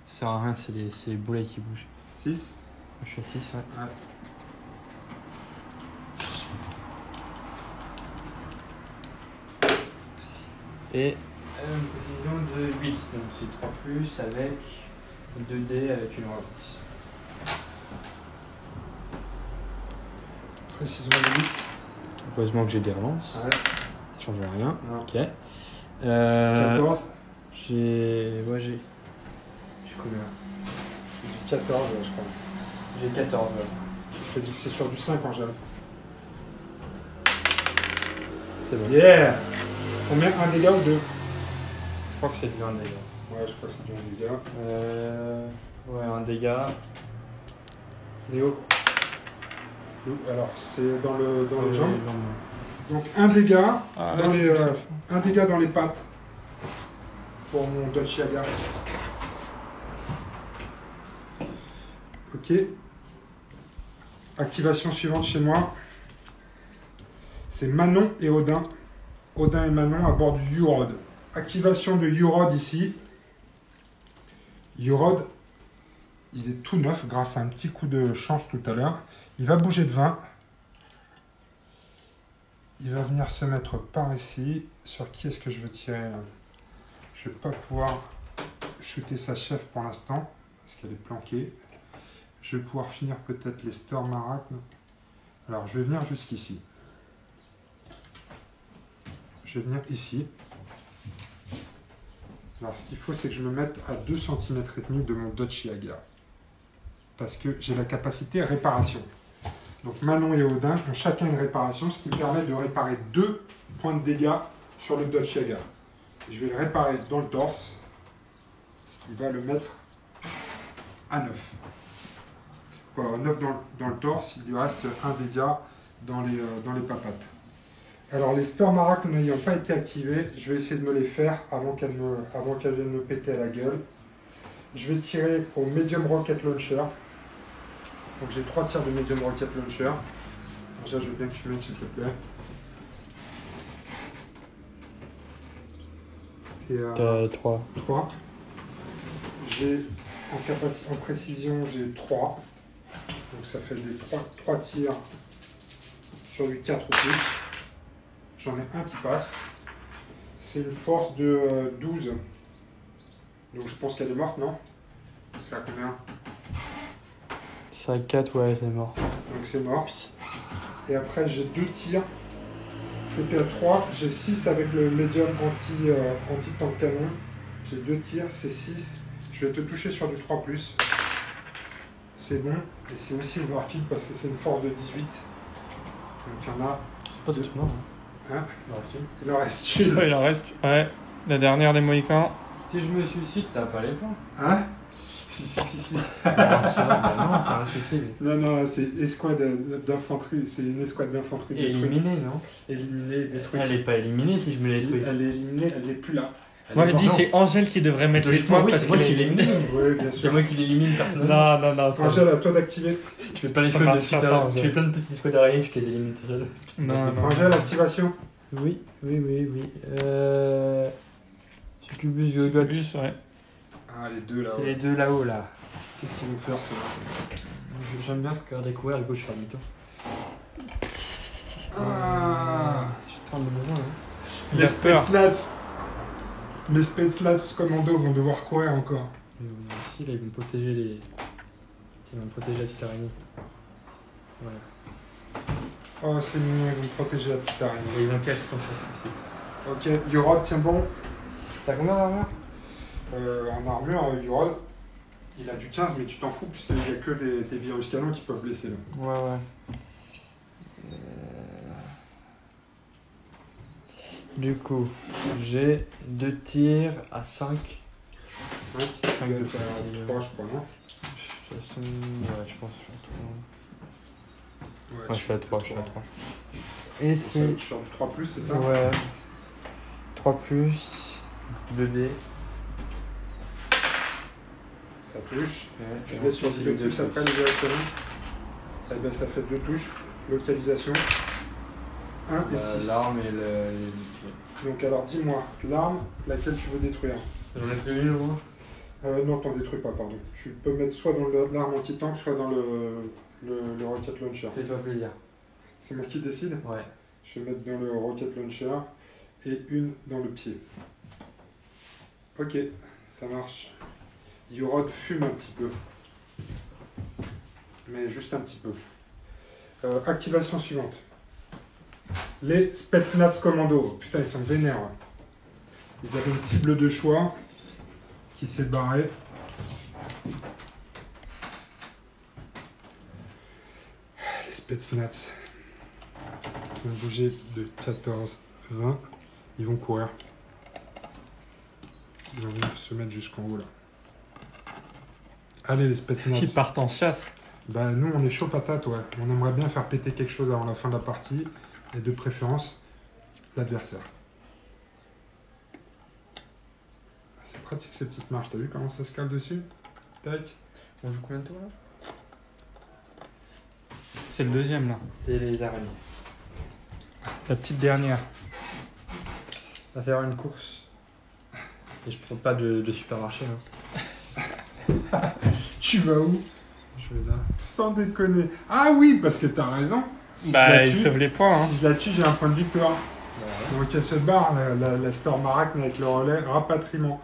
Ça sert à rien, c'est les boulets qui bougent. 6. Je suis à 6, ouais. Ouais. Et une précision de 8, donc c'est 3 plus avec 2 dés avec une revanche. Précision de 8. Heureusement que j'ai des relances, Ouais. ça change rien. Non. Ok. 14. J'ai. Ouais, j'ai combien? 14, je crois. J'ai 14, ouais. Je te dis que c'est sur du 5 en gel. C'est bon. Yeah! Combien? Un dégât ou 2? Je crois que c'est bien un dégât. Ouais, je crois que c'est du 1 dégât. Ouais, un dégât. Néo. Alors, c'est dans les jambes. Les jambes. Donc, un dégât, Ah, dans là, c'est les, tout ça. un dégât dans les pattes pour mon Dodge Yaga. Ok. Activation suivante chez moi. C'est Manon et Odin. Odin et Manon à bord du Urod. Activation de Urod ici. Urod, il est tout neuf grâce à un petit coup de chance tout à l'heure. Il va bouger de 20. Il va venir se mettre par ici. Sur qui est-ce que je veux tirer là? Je ne vais pas pouvoir shooter sa chef pour l'instant, parce qu'elle est planquée. Je vais pouvoir finir peut-être les Storm Arachne. Alors je vais venir jusqu'ici. Je vais venir ici. Alors ce qu'il faut, c'est que je me mette à 2 cm et demi de mon Dodge Yaga. Parce que j'ai la capacité réparation. Donc Manon et Odin ont chacun une réparation, ce qui me permet de réparer 2 points de dégâts sur le Dodge Yaga. Je vais le réparer dans le torse, ce qui va le mettre à 9. Voilà, 9 dans le torse, il lui reste un dégât dans les papates. Alors les Storm Arachne n'ayant pas été activés, je vais essayer de me les faire avant qu'elles viennent me péter à la gueule. Je vais tirer au Medium Rocket Launcher. Donc j'ai 3 tirs de Medium Rocket Launcher. Déjà, je veux bien que tu m'aides s'il te plaît. Et 3. 3. J'ai en précision, j'ai 3. Donc ça fait des 3 tirs sur du 4 ou plus. J'en ai un qui passe. C'est une force de 12. Donc je pense qu'elle est morte, non? C'est à combien? C'est à 4, ouais, c'est mort. Donc c'est mort. Et après j'ai 2 tirs. Côté à 3, j'ai 6 avec le médium anti-tank canon. J'ai 2 tirs, c'est 6. Je vais te toucher sur du 3+. C'est bon. Et c'est aussi overkill parce que c'est une force de 18. Donc il y en a. C'est pas tout mort. Hein? Il en reste une. Il en reste une. Ouais, il en reste. Ouais, la dernière des Mohicans. Si je me suicide, t'as pas les points. Hein? Si. Non, c'est un suicide. Non, c'est escouade d'infanterie. C'est une escouade d'infanterie détruite. Éliminée, non? Éliminée, détruite. Elle est pas éliminée si je me l'ai Si, détruite. elle est éliminée, elle n'est plus là. Moi, je dis c'est Angèle qui devrait mettre les points oui, parce c'est moi qu'il qui est l'élimine. Oui, bien C'est sûr. moi qui l'élimine personnellement. Non, ça... Angèle, à toi d'activer. Tu fais plein Ça d'escouades de marchera petites pas, tu Angèle. fais plein de petites escouades d'araignées, tu te les élimines tout seul. Non. Angèle, activation. Oui. Succubus, Golgoth. Succubus, ouais. Ah, les deux là. C'est les deux là-haut là. Qu'est-ce qu'ils vont faire ceux-là? J'aime bien regarder courir, du coup je fais un demi-tour. Ah, Je tente de me voir, hein. Il les a peur. Spetsnaz. Les Spetsnaz commando vont devoir courir encore. Ils vont venir ici, là ils vont me protéger les. Ils vont me protéger la petite araignée. Voilà. Oh, c'est mignon, ils vont protéger la petite araignée. Et ils vont cacher comme ça ici. Ok, Yorod, tiens bon. T'as combien d'armure? En armure, Yorod, il a du 15, mais tu t'en fous, puisqu'il n'y a que des virus canons qui peuvent blesser. Là. Ouais. Du coup, j'ai 2 tirs à 5. 5, Cinq de 3, je crois, non? De toute façon, ouais, je pense que je suis à 3. Ouais, Ouais, je suis à 3, Et C'est c'est. sur 3 plus, c'est ça? Ouais. 3 plus. 2D. Ça touche. Tu Et laisses sur ensuite, 2 c'est plus après le virus canon. Ça fait 2 touches. Localisation. 1 et 6. L'arme et les. Donc alors dis-moi, l'arme, laquelle tu veux détruire? J'en ai pris une au moins. Non, t'en détruis pas, pardon. Tu peux mettre soit dans l'arme anti-tank, soit dans le rocket launcher. Fais-toi plaisir. C'est moi qui décide. Ouais. Je vais mettre dans le rocket launcher et une dans le pied. Ok, ça marche. Yorod fume un petit peu. Mais juste un petit peu. Activation suivante. Les Spetsnaz Commando. Putain, ils sont vénères. Ouais. Ils avaient une cible de choix qui s'est barrée. Les Spetsnaz. Ils vont bouger de 14, 20. Ils vont courir. Ils vont venir se mettre jusqu'en haut là. Allez les Spetsnaz. Qui partent en chasse. Bah nous on est chaud patate, ouais. On aimerait bien faire péter quelque chose avant la fin de la partie. Et de préférence, l'adversaire. C'est pratique ces petites marches, t'as vu comment ça se cale dessus? Tac. On joue combien de tours là? C'est le deuxième là. C'est les araignées. La petite dernière. On va faire une course. Et je prends pas de supermarché. Hein. Tu vas où? Je vais là. Sans déconner. Ah oui, parce que t'as raison. Si je Bah, la il tue- sauve les points. Hein. Si je la tue, j'ai un point de victoire. Donc elle se barre, la Storm Arachne avec le relais, rapatriement.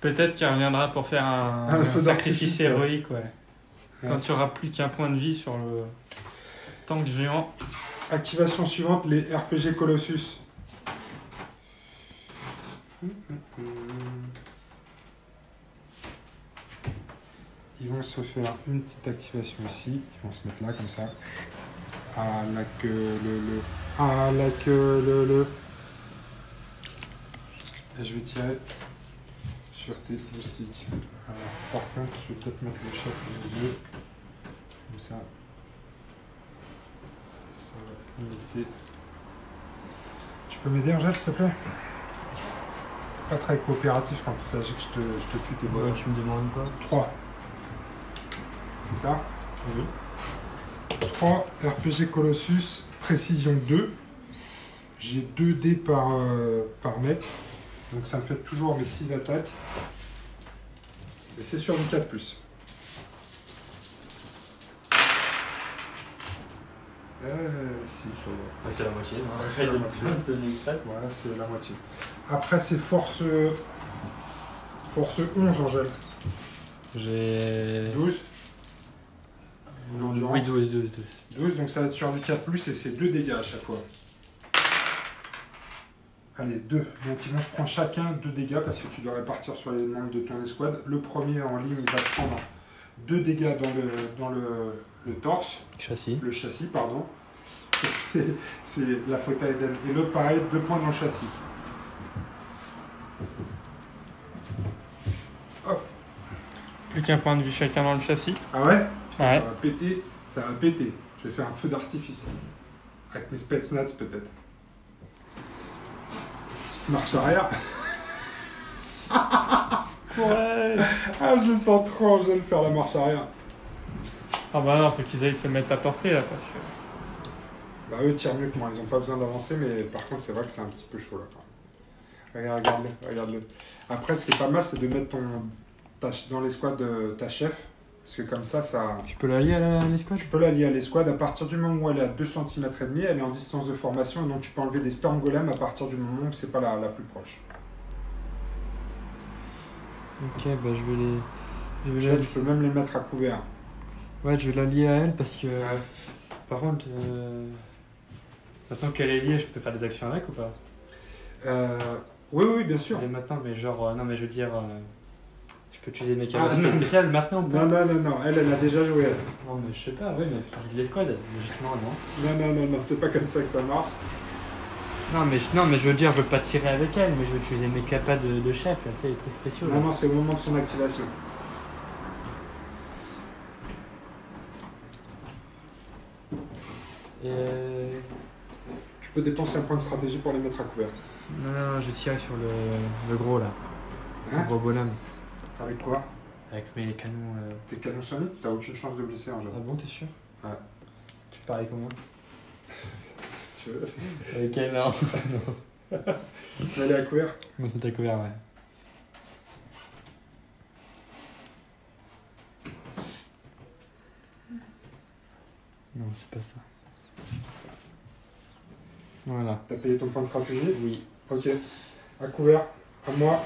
Peut-être qu'il reviendra pour faire un feu sacrifice d'artifice, héroïque, ouais. Ouais. Quand tu auras plus qu'un point de vie sur le tank géant. Activation suivante, les RPG Colossus. Ils vont se faire une petite activation ici. Ils vont se mettre là comme ça. À la queue à la queue Et je vais tirer sur tes moustiques. Alors, par contre, je vais peut-être mettre le chef au milieu. Comme ça. Ça va limiter. Tu peux m'aider, Angèle, s'il te plaît? Pas très coopératif quand il s'agit que je te tue tes Ouais, bonhommes. tu me demandes quoi? 3. C'est ça? Oui. 3 RPG Colossus, précision 2. J'ai 2 dés par mètre. Donc ça me fait toujours mes 6 attaques. Et c'est sur du 4+. Si, ça va. C'est la moitié. c'est la moitié. C'est une expat. Voilà, c'est la moitié. Après, c'est force 11, Angèle. J'ai. 12. L'endurance. Oui, 12. 12, donc ça va être sur du 4+, et c'est 2 dégâts à chaque fois. Allez, 2. Donc ils vont se prendre chacun 2 dégâts, parce que tu dois répartir sur les membres de ton escouade. Le premier en ligne, il va se prendre 2 dégâts dans le torse, Châssis. le châssis, pardon. C'est la faute à Eden. Et l'autre, pareil, 2 points dans le châssis. Hop. Plus qu'un point de vue chacun dans le châssis. Ah ouais? Ouais. Ça va péter, ça va péter. Je vais faire un feu d'artifice. Avec mes Spetsnaz peut-être. petite marche arrière. Ouais. Ah, je le sens trop en jeu de faire la marche arrière. Ah bah non, faut qu'ils aillent se mettre à portée là parce que. Bah eux tirent mieux que moi, ils ont pas besoin d'avancer, mais par contre c'est vrai que c'est un petit peu chaud là quand même. Regarde-le, regarde-le. Après ce qui est pas mal c'est de mettre dans l'escouade de ta chef, parce que comme ça, Je peux la lier à l'escouade? tu peux la lier à l'escouade à partir du moment où elle est à 2 cm et demi, elle est en distance de formation, et donc tu peux enlever des Storm Golem à partir du moment où c'est pas la plus proche. Ok, bah je vais les. Tu vois, tu peux même les mettre à couvert. Ouais, je vais la lier à elle parce que. Par contre, Maintenant qu'elle est liée, je peux faire des actions avec ou pas? Oui, oui, bien sûr. Et maintenant, mais genre, non, mais je veux dire, je peux utiliser mes Ah, capacités non. spéciales maintenant ou pas? Non, elle a déjà joué. Elle. Non, mais je sais pas, oui, mais elle fait partie de l'escouade, logiquement, non? Non, c'est pas comme ça que ça marche. Non, mais je veux dire, je veux pas tirer avec elle, mais je veux utiliser mes capas de chef, là, tu sais, les trucs spéciaux. là. Non, c'est au moment de son activation. Et... Tu peux dépenser un point de stratégie pour les mettre à couvert. Non, je tirais sur le gros, là. Hein Le gros bonhomme. Avec quoi? Avec mes canons. Tes canons soniques, t'as aucune chance de blesser en jeu. Ah bon, t'es sûr? Ouais. Tu paries comment? Si tu veux. Avec elle, non. Tu vas aller à couvert? Mais t'as couvert, ouais. Non, c'est pas ça. Voilà. T'as payé ton point de stratégie? Oui. Ok. À couvert, à moi.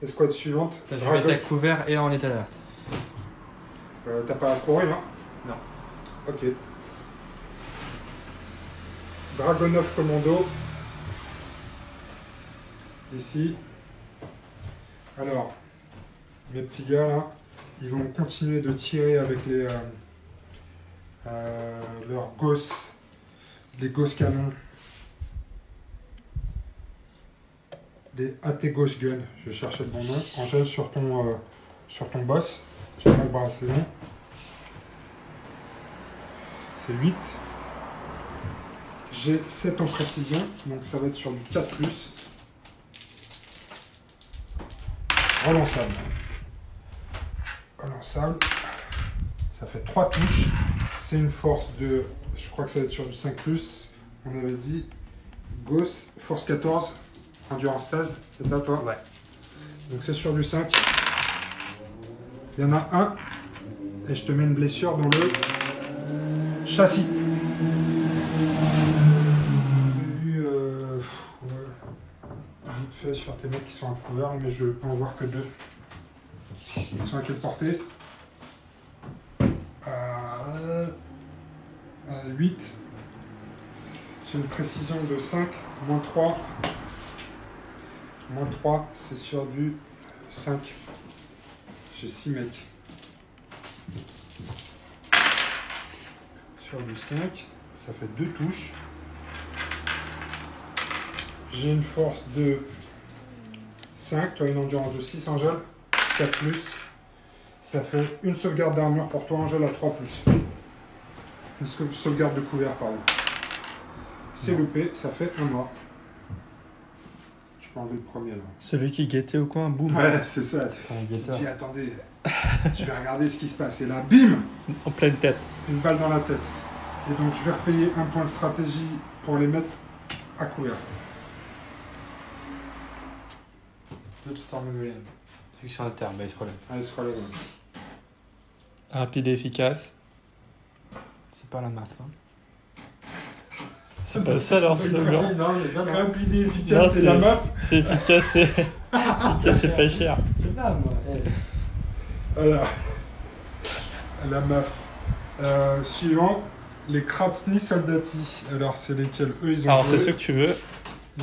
Escouade suivante. Je vais mettre à couvert et en état d'alerte. T'as pas couru, non? Non. Ok. Dragonov Commando. Ici. Alors, mes petits gars là, ils vont continuer de tirer avec leurs gosses, les gosses canons, des AT Ghost Gun. Je vais chercher le bon nom. Angèle sur ton boss. J'ai pas le bras assez long. C'est 8. J'ai 7 en précision, donc ça va être sur du 4+. Relançable. Relançable. Ça fait 3 touches. C'est une force de... Je crois que ça va être sur du 5+. On avait dit Ghost, force 14, endurance 16. C'est ça toi? Ouais. Donc c'est sur du 5. Il y en a un. Et je te mets une blessure dans le châssis. Vite fait sur tes mecs qui sont à couvert, mais je peux en voir que 2. Ils sont à quelle portée? 8. J'ai une précision de 5, moins 3. Moins 3, c'est sur du 5. J'ai 6 mecs. Sur du 5, ça fait 2 touches. J'ai une force de 5, toi une endurance de 6, Angèle. 4+. Ça fait une sauvegarde d'armure pour toi, Angèle, à 3+. Une sauvegarde de couvert, pardon. C'est loupé, ça fait un mort. Je peux enlever le premier là. Celui qui guettait au coin, boum. Ouais, c'est ça. Putain, Tu te guetteur. dis, attendez, je vais regarder ce qui se passe. Et là, bim, En pleine tête. une balle dans la tête. Et donc, je vais repayer un point de stratégie pour les mettre à couvert. D'autres Storm Golem. Celui qui est sur la terre, bah il se relève. Allez, se relève. Rapide et efficace. C'est pas la maf, hein. C'est pas ça leur slogan. Non, mais non. Rapide et Non, efficace, c'est la map. C'est efficace et efficace et pas cher. Je sais pas, moi. Voilà. La MAF. Suivant, les Kratsny Soldati. Alors, c'est lesquels? Eux, ils ont Alors joué. c'est ceux que tu veux.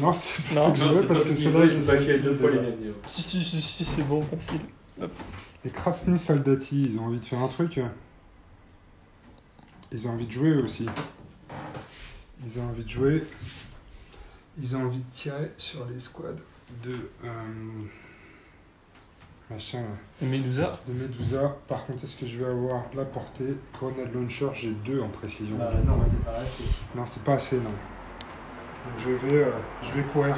Non, c'est Non, ceux que je veux parce que ceux-là, je les ai deux fois les déjà. mêmes. Si, c'est bon, facile. Les Kratsny Soldati, ils ont envie de faire un truc. Ils ont envie de jouer eux aussi. Ils ont envie de jouer. Ils ont envie de tirer sur les squads de... machin là. Et Medusa. De Medusa. Par contre, est-ce que je vais avoir la portée? Grenade Launcher, j'ai 2 en précision. Bah, non, c'est pas assez. Non, c'est pas assez, non. Donc je vais courir.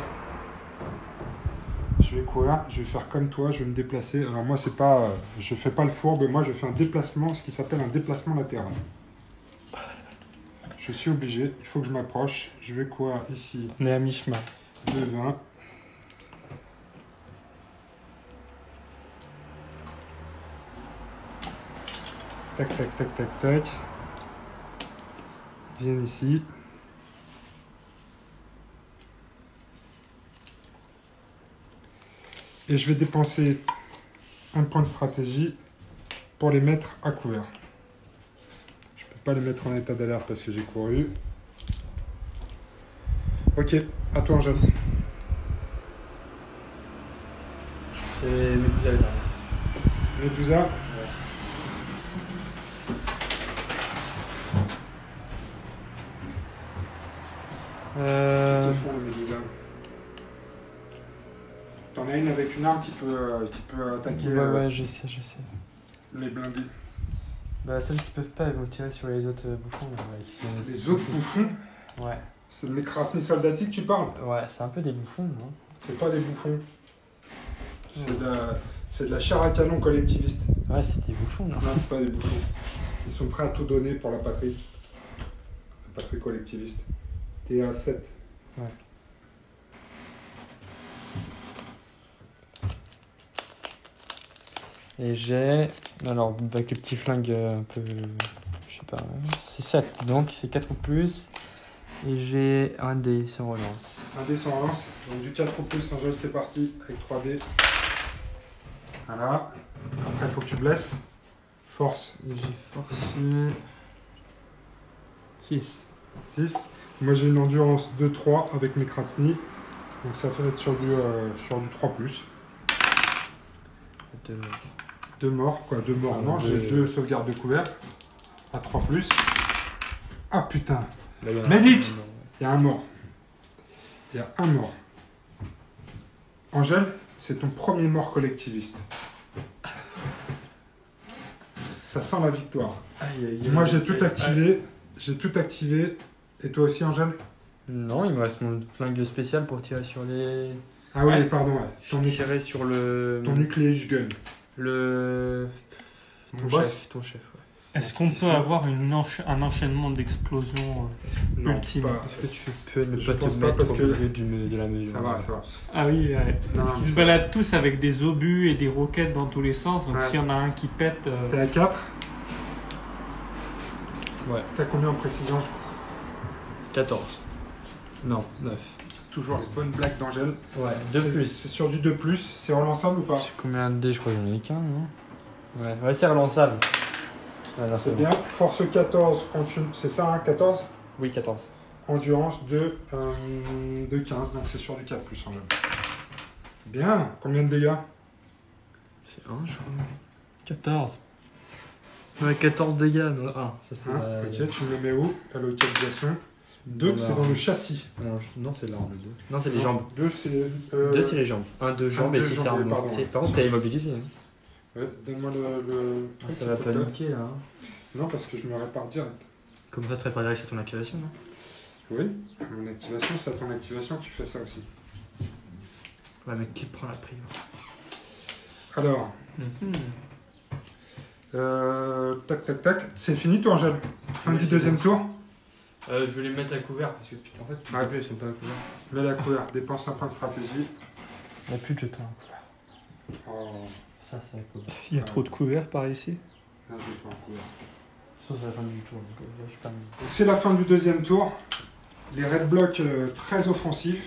Je vais courir, je vais faire comme toi, je vais me déplacer. Alors moi, c'est pas, je fais pas le fourbe, moi je fais un déplacement, ce qui s'appelle un déplacement latéral. Je suis obligé, il faut que je m'approche. Je vais courir ici, On est à mi-chemin. 2,20. Tac, tac, tac, tac, tac. Viens ici. Et je vais dépenser un point de stratégie pour les mettre à couvert. Je peux pas les mettre en état d'alerte parce que j'ai couru. Ok, à toi Angèle. C'est Medusa. Medusa. Qu'est-ce qu'ils font les Médusa? T'en as une avec une arme qui peut attaquer Ouais, je sais. les blindés. Bah, celles qui peuvent pas, elles vont tirer sur les autres bouffons. Là, ouais, ici, Les autres bouffons? Ouais. C'est de l'écrasni soldatiques que tu parles? Ouais, c'est un peu des bouffons, non? C'est pas des bouffons. C'est de la chair à canon collectiviste. Ouais, c'est des bouffons, non? Non, c'est pas des bouffons. Ils sont prêts à tout donner pour la patrie. La patrie collectiviste. T'es à 7. Ouais. Et j'ai... Alors, avec le petit flingue un peu... Je sais pas... C'est 7, donc c'est 4 ou plus. Et j'ai un dé sans relance. Un dé sans relance. Donc du 4 ou plus, Angèle, c'est parti. Avec 3 dés. Voilà. Après, il faut que tu blesses. Force. Et j'ai forcé... 6. 6. Moi, j'ai une endurance 2-3 avec mes Kratsni. Donc ça peut être sur du 3 plus. 2 morts, quoi. 2 morts, non. J'ai 2 sauvegardes de couvert. À 3 plus. Ah putain. Médic! Il y a un mort. Il y a un mort. Angèle, c'est ton premier mort collectiviste. Ça sent la victoire. Moi, j'ai tout activé. J'ai tout activé. Et toi aussi, Angèle? Non, il me reste mon flingue spécial pour tirer sur les... Ah oui, Ouais. pardon. Ouais. Tirer sur le... Ton nucléus gun. Le... Mon boss? Ton chef, ouais. Est-ce qu'on peut avoir un enchaînement d'explosions Non, ultime? pas. Est-ce que tu peux ne Je pas te pense pas mettre parce au que- milieu de la mesure? Ça va, ça va. Ah oui, ouais. Non, Parce qu'ils se ça- baladent tous avec des obus et des roquettes dans tous les sens, donc Ouais. s'il y en a un qui pète... T'es à 4. Ouais. T'as combien en précision? 14. Non, 9. Toujours les bonnes blagues d'Angèle. Ouais, C'est sur du 2 plus. C'est relançable ou pas? J'ai combien de dés? Je crois que j'en ai qu'un, non? Ouais, c'est relançable. Ouais, non, C'est bon. bien. Force 14. C'est ça, hein, 14? Oui, 14. Endurance de 15. Donc c'est sur du 4 plus, Angèle. Bien. Combien de dégâts? C'est 1, je crois. 14. Ouais, 14 dégâts. Non, 1. Ça, c'est Hein, ok, tu me le mets où? La localisation. 2, c'est dans le châssis. Non, c'est l'arme, le 2. Non, c'est les jambes. 2, c'est... 2, c'est les jambes. 1, 2 jambes et deux 6 jambes, armes. pardon. Par contre, t'es immobilisé. Hein. Ouais, donne-moi le Ah, truc, ça va s'il te plaît. paniquer là. Hein. Non, parce que je me répare direct. Comment ça te réparer c'est ton activation non? Oui, mon activation, c'est à ton activation que tu fais ça aussi. Ouais, mais qui prend la prime? Alors, Mhm. tac, tac, tac. C'est fini, toi, Angèle? Fin Oui, du c'est deuxième bon. tour. Je vais les mettre à couvert parce que putain, en fait, Ouais. elles sont pas à couvert. Mets la couleur, dépense un point de stratégie. Il n'y a plus de jetons à couvert. Oh, Ça, c'est à couvert. Il y a trop de couverts par ici. là, je vais pas en couleur. Ça, c'est la fin du tour. Donc, je suis pas mis. Donc, c'est la fin du deuxième tour. Les red blocks très offensifs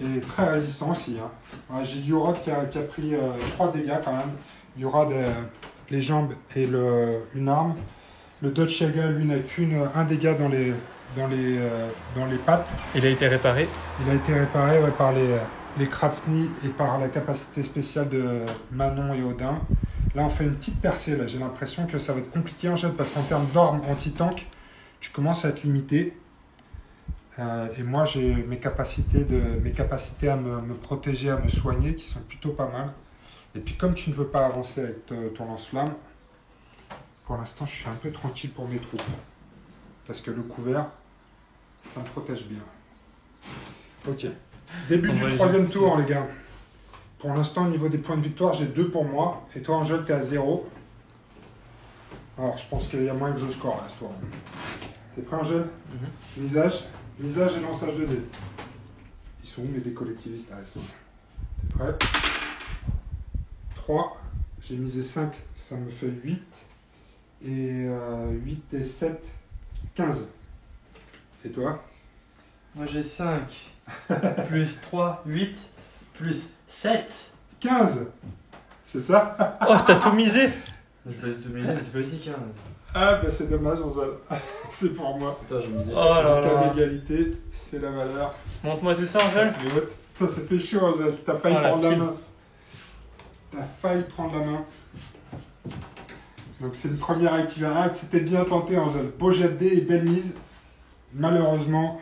et très résistants aussi. Hein. Ouais, j'ai Yurod qui a pris 3 dégâts quand même. Yurod, les jambes et une arme. Le Dodge Yaga, lui, n'a qu'un dégât dans les pattes. Il a été réparé. Il a été réparé par les Kratsni et par la capacité spéciale de Manon et Odin. Là, on fait une petite percée. Là, j'ai l'impression que ça va être compliqué en jet parce qu'en termes d'armes anti-tank, tu commences à être limité. Et moi, j'ai mes capacités à me protéger, à me soigner qui sont plutôt pas mal. Et puis, comme tu ne veux pas avancer avec ton lance-flamme, pour l'instant, je suis un peu tranquille pour mes troupes. Parce que le couvert, ça me protège bien. Ok. Début On du va les troisième gens. tour, les gars. Pour l'instant, au niveau des points de victoire, j'ai 2 pour moi. Et toi, Angèle, t'es à 0. Alors, je pense qu'il y a moyen que je score là, ce tour. T'es prêt, Angèle? Misage et lançage de dés. Ils sont où mes dés collectivistes? Ah, ils sont là. T'es prêt? 3. J'ai misé 5, ça me fait 8. Et 8 et 7, 15. Et toi? Moi j'ai 5, plus 3, 8, plus 7. 15. C'est ça? Oh, t'as tout misé. Je peux te miser, mais c'est pas aussi 15. Ah, bah c'est dommage, Angèle. C'est pour moi. Attends, je me disais. Oh là En cas là. d'égalité, c'est la valeur. Montre-moi tout ça, Angèle. Et ouais, ça c'était chaud, Angèle. T'as failli Ah, la prendre la pile. main. T'as failli prendre la main. Donc c'est une première activation. Ah, c'était bien tenté, Angèle. Beau jet de dés et belle mise. Malheureusement,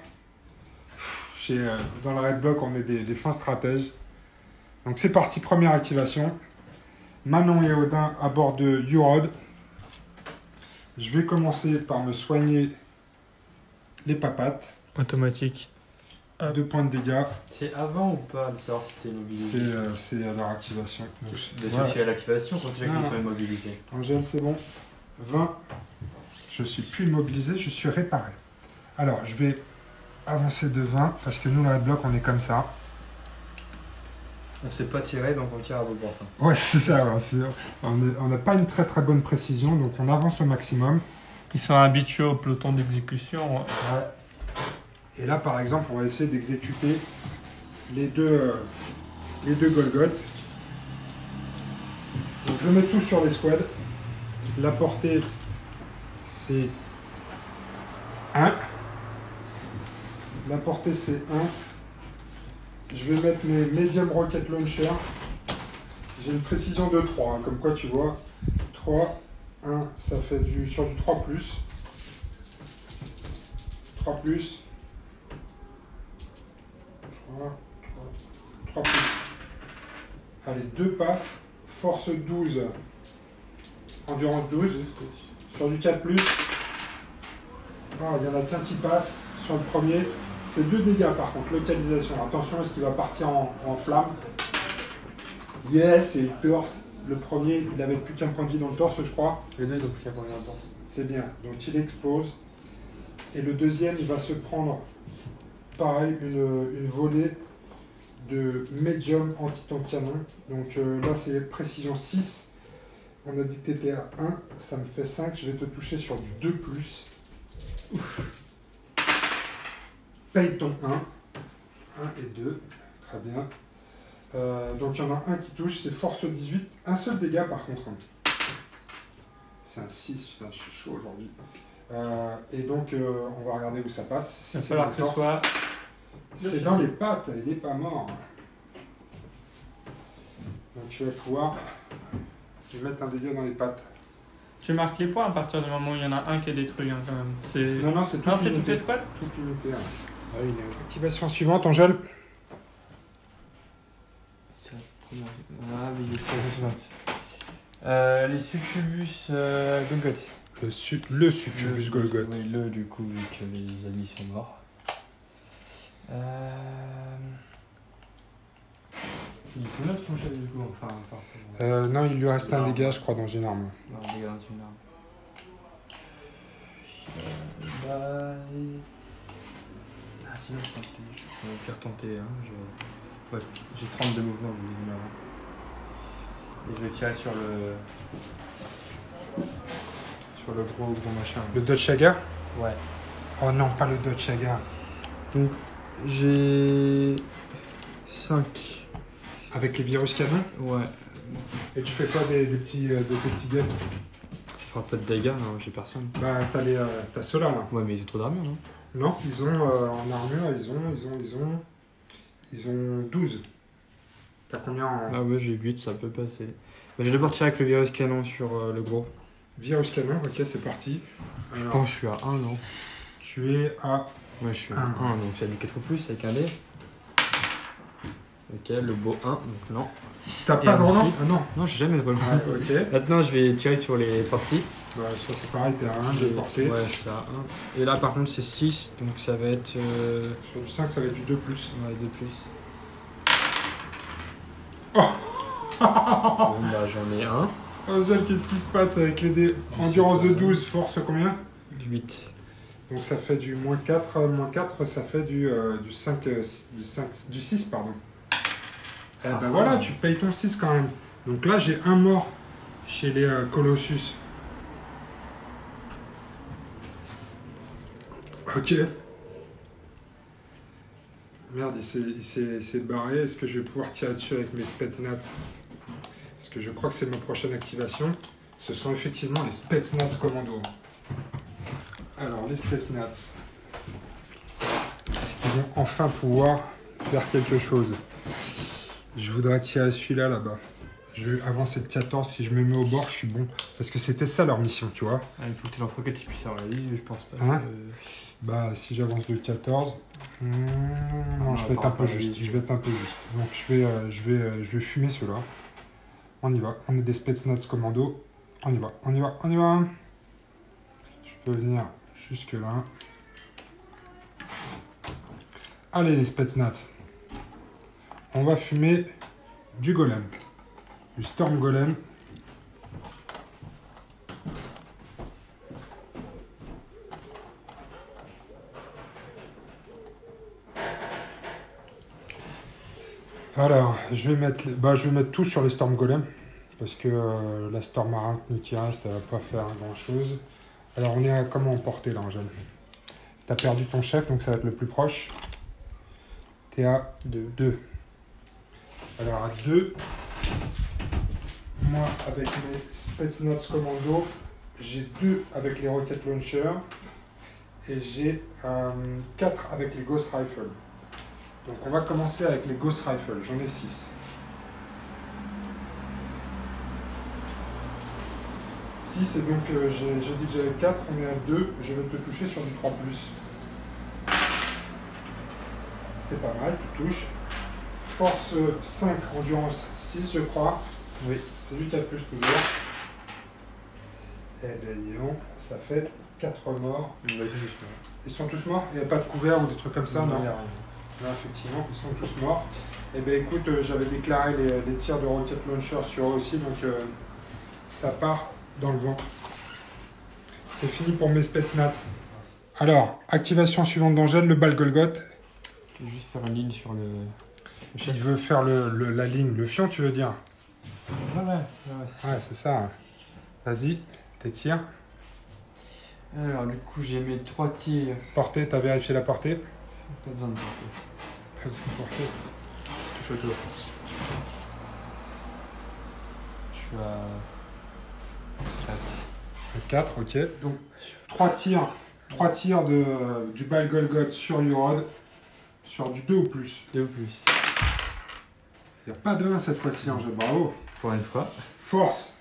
dans la Red Block, on est des fins stratèges. Donc c'est parti, première activation. Manon et Odin à bord de Urod. Je vais commencer par me soigner les papates. Automatique. 2 points de dégâts. C'est avant ou pas de savoir si t'es immobilisé? C'est à leur activation. Donc, De voilà. suffire à l'activation quand tu vois Non, qu'ils non. sont immobilisés. Angèle, c'est bon. 20. Je suis plus immobilisé, je suis réparé. Alors, je vais avancer de 20 parce que nous, la Red Block, on est comme ça. On sait pas tirer donc on tire à bout de portant. Ouais, c'est ça. Ouais, on n'a pas une très très bonne précision, donc on avance au maximum. Ils sont habitués au peloton d'exécution. Et là, par exemple, on va essayer d'exécuter les deux Golgoth. Donc, je mets tout sur les squads. La portée, c'est 1. La portée, c'est 1. Je vais mettre mes Medium Rocket Launcher. J'ai une précision de 3, hein, comme quoi tu vois. 3, 1, ça fait sur du 3+. 3+. 3+. Allez, 2 passes. Force 12. Endurance 12. Sur du 4+. Ah, il y en a qu'un qui passe sur le premier. C'est 2 dégâts par contre. Localisation. Attention, est-ce qu'il va partir en flamme? Yes, et le torse. Le premier, il avait plus qu'un point de vie dans le torse, je crois. Les deux ils ont plus qu'à prendre une torse. C'est bien. Donc il explose. Et le deuxième, il va se prendre, pareil, une volée de médium anti-tank canon. Donc là, c'est précision 6. On a dit que tu étais à 1. Ça me fait 5. Je vais te toucher sur du 2+. Ouf. Paye ton 1. 1 et 2. Très bien. Donc il y en a un qui touche. C'est force 18. Un seul dégât par contre. C'est un 6. Putain, je suis chaud aujourd'hui. Et donc, on va regarder où ça passe. Si Il va c'est falloir dans que le ce torse, soit. c'est dans les pattes, il n'est pas mort. Donc tu vas pouvoir lui mettre un dégât dans les pattes. Tu marques les points à partir du moment où il y en a un qui est détruit, hein, quand même. C'est. Non, c'est toute Non, c'est toutes l'unité. les squads. Toute l'unité. Hein. Ah oui, activation suivante, Angèle. C'est la première. Ah oui, les trois suivantes. Les succubus Golgoth. Le succubus Golgoth. Oui, du coup, vu que les amis sont morts. Il est tout neuf ton chef du coup, enfin. Non, il lui reste un Non. dégât, je crois, dans une arme. Non, dégâts dans une arme. Ah, sinon, je pense que je vais faire tenter. Hein. Ouais, j'ai 32 mouvements, je vous dis avant. Et je vais tirer sur le gros machin. Le Dodge Chaga? Ouais. Oh non, pas le Dodge Chaga. Donc, j'ai 5. Avec les virus canons. Ouais. Et tu fais quoi des petits gains? Ça fera pas de dégâts, hein, j'ai personne. Bah, t'as ceux-là, là. Ouais, mais ils ont trop d'armure, non? Non, ils ont en armure, ils ont 12. T'as combien en Ah ouais, j'ai 8, ça peut passer. Bah, je vais d'abord tirer avec le virus canon sur le gros. virus canon? Ok, c'est parti. Je Alors, pense que je suis à 1, non? tu es à... Ouais, je suis à Un. 1, donc ça dit 4 plus avec un dé. Ok, le beau 1, donc non. T'as Et pas de relance? ensuite- Ah non. Non, j'ai jamais de relance. Ah, ok. Maintenant, je vais tirer sur les 3 petits. Bah, ça c'est pareil, t'es à 1 de portée. Ouais, je suis à 1. Et là, par contre, c'est 6, donc ça va être. Sur du 5, ça va être du 2+. Ouais, 2 plus. Oh. Bon, bah, j'en ai un. Angèle, qu'est-ce qui se passe avec les dés? Endurance de 12, force combien? 8. Donc ça fait du -4, -4, ça fait du 5, du 6, pardon. Eh ben voilà, tu payes ton 6 quand même. Donc là, j'ai un mort chez les Colossus. Ok. Merde, il s'est barré. Est-ce que je vais pouvoir tirer dessus avec mes Spetsnaz? Parce que je crois que c'est ma prochaine activation. Ce sont effectivement les Spetsnaz Commando. Alors, les Spetsnaz. Est-ce qu'ils vont enfin pouvoir faire quelque chose? Je voudrais tirer celui-là, là-bas. Je vais avancer de 14. Si je me mets au bord, je suis bon. Parce que c'était ça leur mission, tu vois. Ah, il faut que tes lance-roquettes puissent avoir la liste, je pense pas. Hein? Bah, si j'avance de 14... non, je vais être un peu juste. Je vais être un peu juste. Donc, je vais fumer ceux-là. On y va. On est des Spetsnaz Commando. On y va, on y va, on y va. Je peux venir jusque là. Allez, les Spetsnaz. On va fumer du golem. Du Storm Golem. Alors, je vais mettre tout sur les Storm Golem. Parce que la Storm Arachne qui reste, elle va pas faire grand chose. Alors, on est à comment en portée là, Angèle? T'as perdu ton chef, donc ça va être le plus proche. T'es à 2. Alors, à 2, moi, avec mes Spetsnaz Commando, j'ai 2 avec les Rocket Launcher et j'ai 4 avec les Ghost Rifle. Donc, on va commencer avec les Ghost Rifle. J'en ai 6. 6 et donc j'ai dit que j'avais 4, on est à 2. Je vais te toucher sur du 3+. C'est pas mal, tu touches. Force 5, endurance 6, je crois. Oui, c'est du 4+, toujours. Eh ben, dis donc, ça fait 4 morts. Ils sont tous morts? Il n'y a pas de couvert ou des trucs comme ça? Non, il y a rien. Là, effectivement, ils sont tous morts. Eh ben, écoute, j'avais déclaré les tirs de Rocket Launcher sur eux aussi, donc ça part dans le vent. C'est fini pour mes Spetsnaz. Alors, activation suivante d'Angèle, le bal Golgoth. Je vais juste faire une ligne sur le. Il veut faire la ligne, le fion, tu veux dire? Ouais. Ouais, c'est ça. Vas-y, tes tirs. Alors, du coup, j'ai mes 3 tirs. Portée, t'as vérifié la portée? Pas besoin de porter. Pas besoin de portée. Je touche au tour. Je suis à 4. 4, ok. Donc, 3 tirs du bal Golgoth sur Urod. Sur du 2 ou plus. 2 ou plus. Il n'y a pas de 1 cette fois-ci, Angèle, bravo. Pour une fois. Force.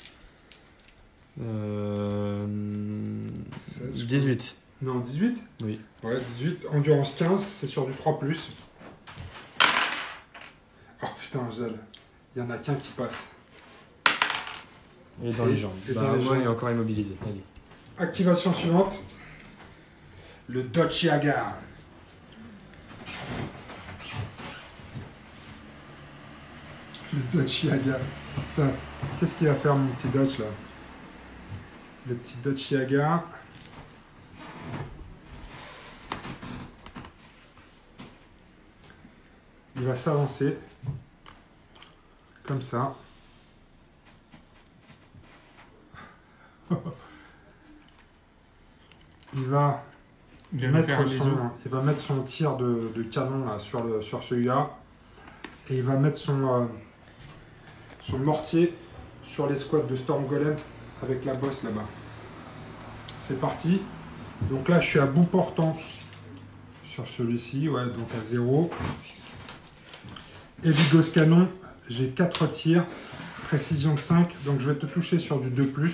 18. Non, 18? Oui. Ouais, 18. Endurance 15, c'est sur du 3+. Oh putain, Angèle, il n'y en a qu'un qui passe. Et dans les jambes. Et dans les moi, jambes. il est encore immobilisé. Allez. Activation suivante. Le Dutch Yaga. Le Dutch Yaga. Putain, qu'est-ce qu'il va faire mon petit Dutch là? Le petit Dutch Yaga. Il va s'avancer. Comme ça. Il va mettre son tir de canon là, sur celui-là. Et il va mettre son mortier sur les squads de Storm Golem avec la bosse là-bas. C'est parti. Donc là, je suis à bout portant sur celui-ci, ouais, donc à 0. Heavy Ghost Canon, j'ai 4 tirs, précision de 5, donc je vais te toucher sur du 2+.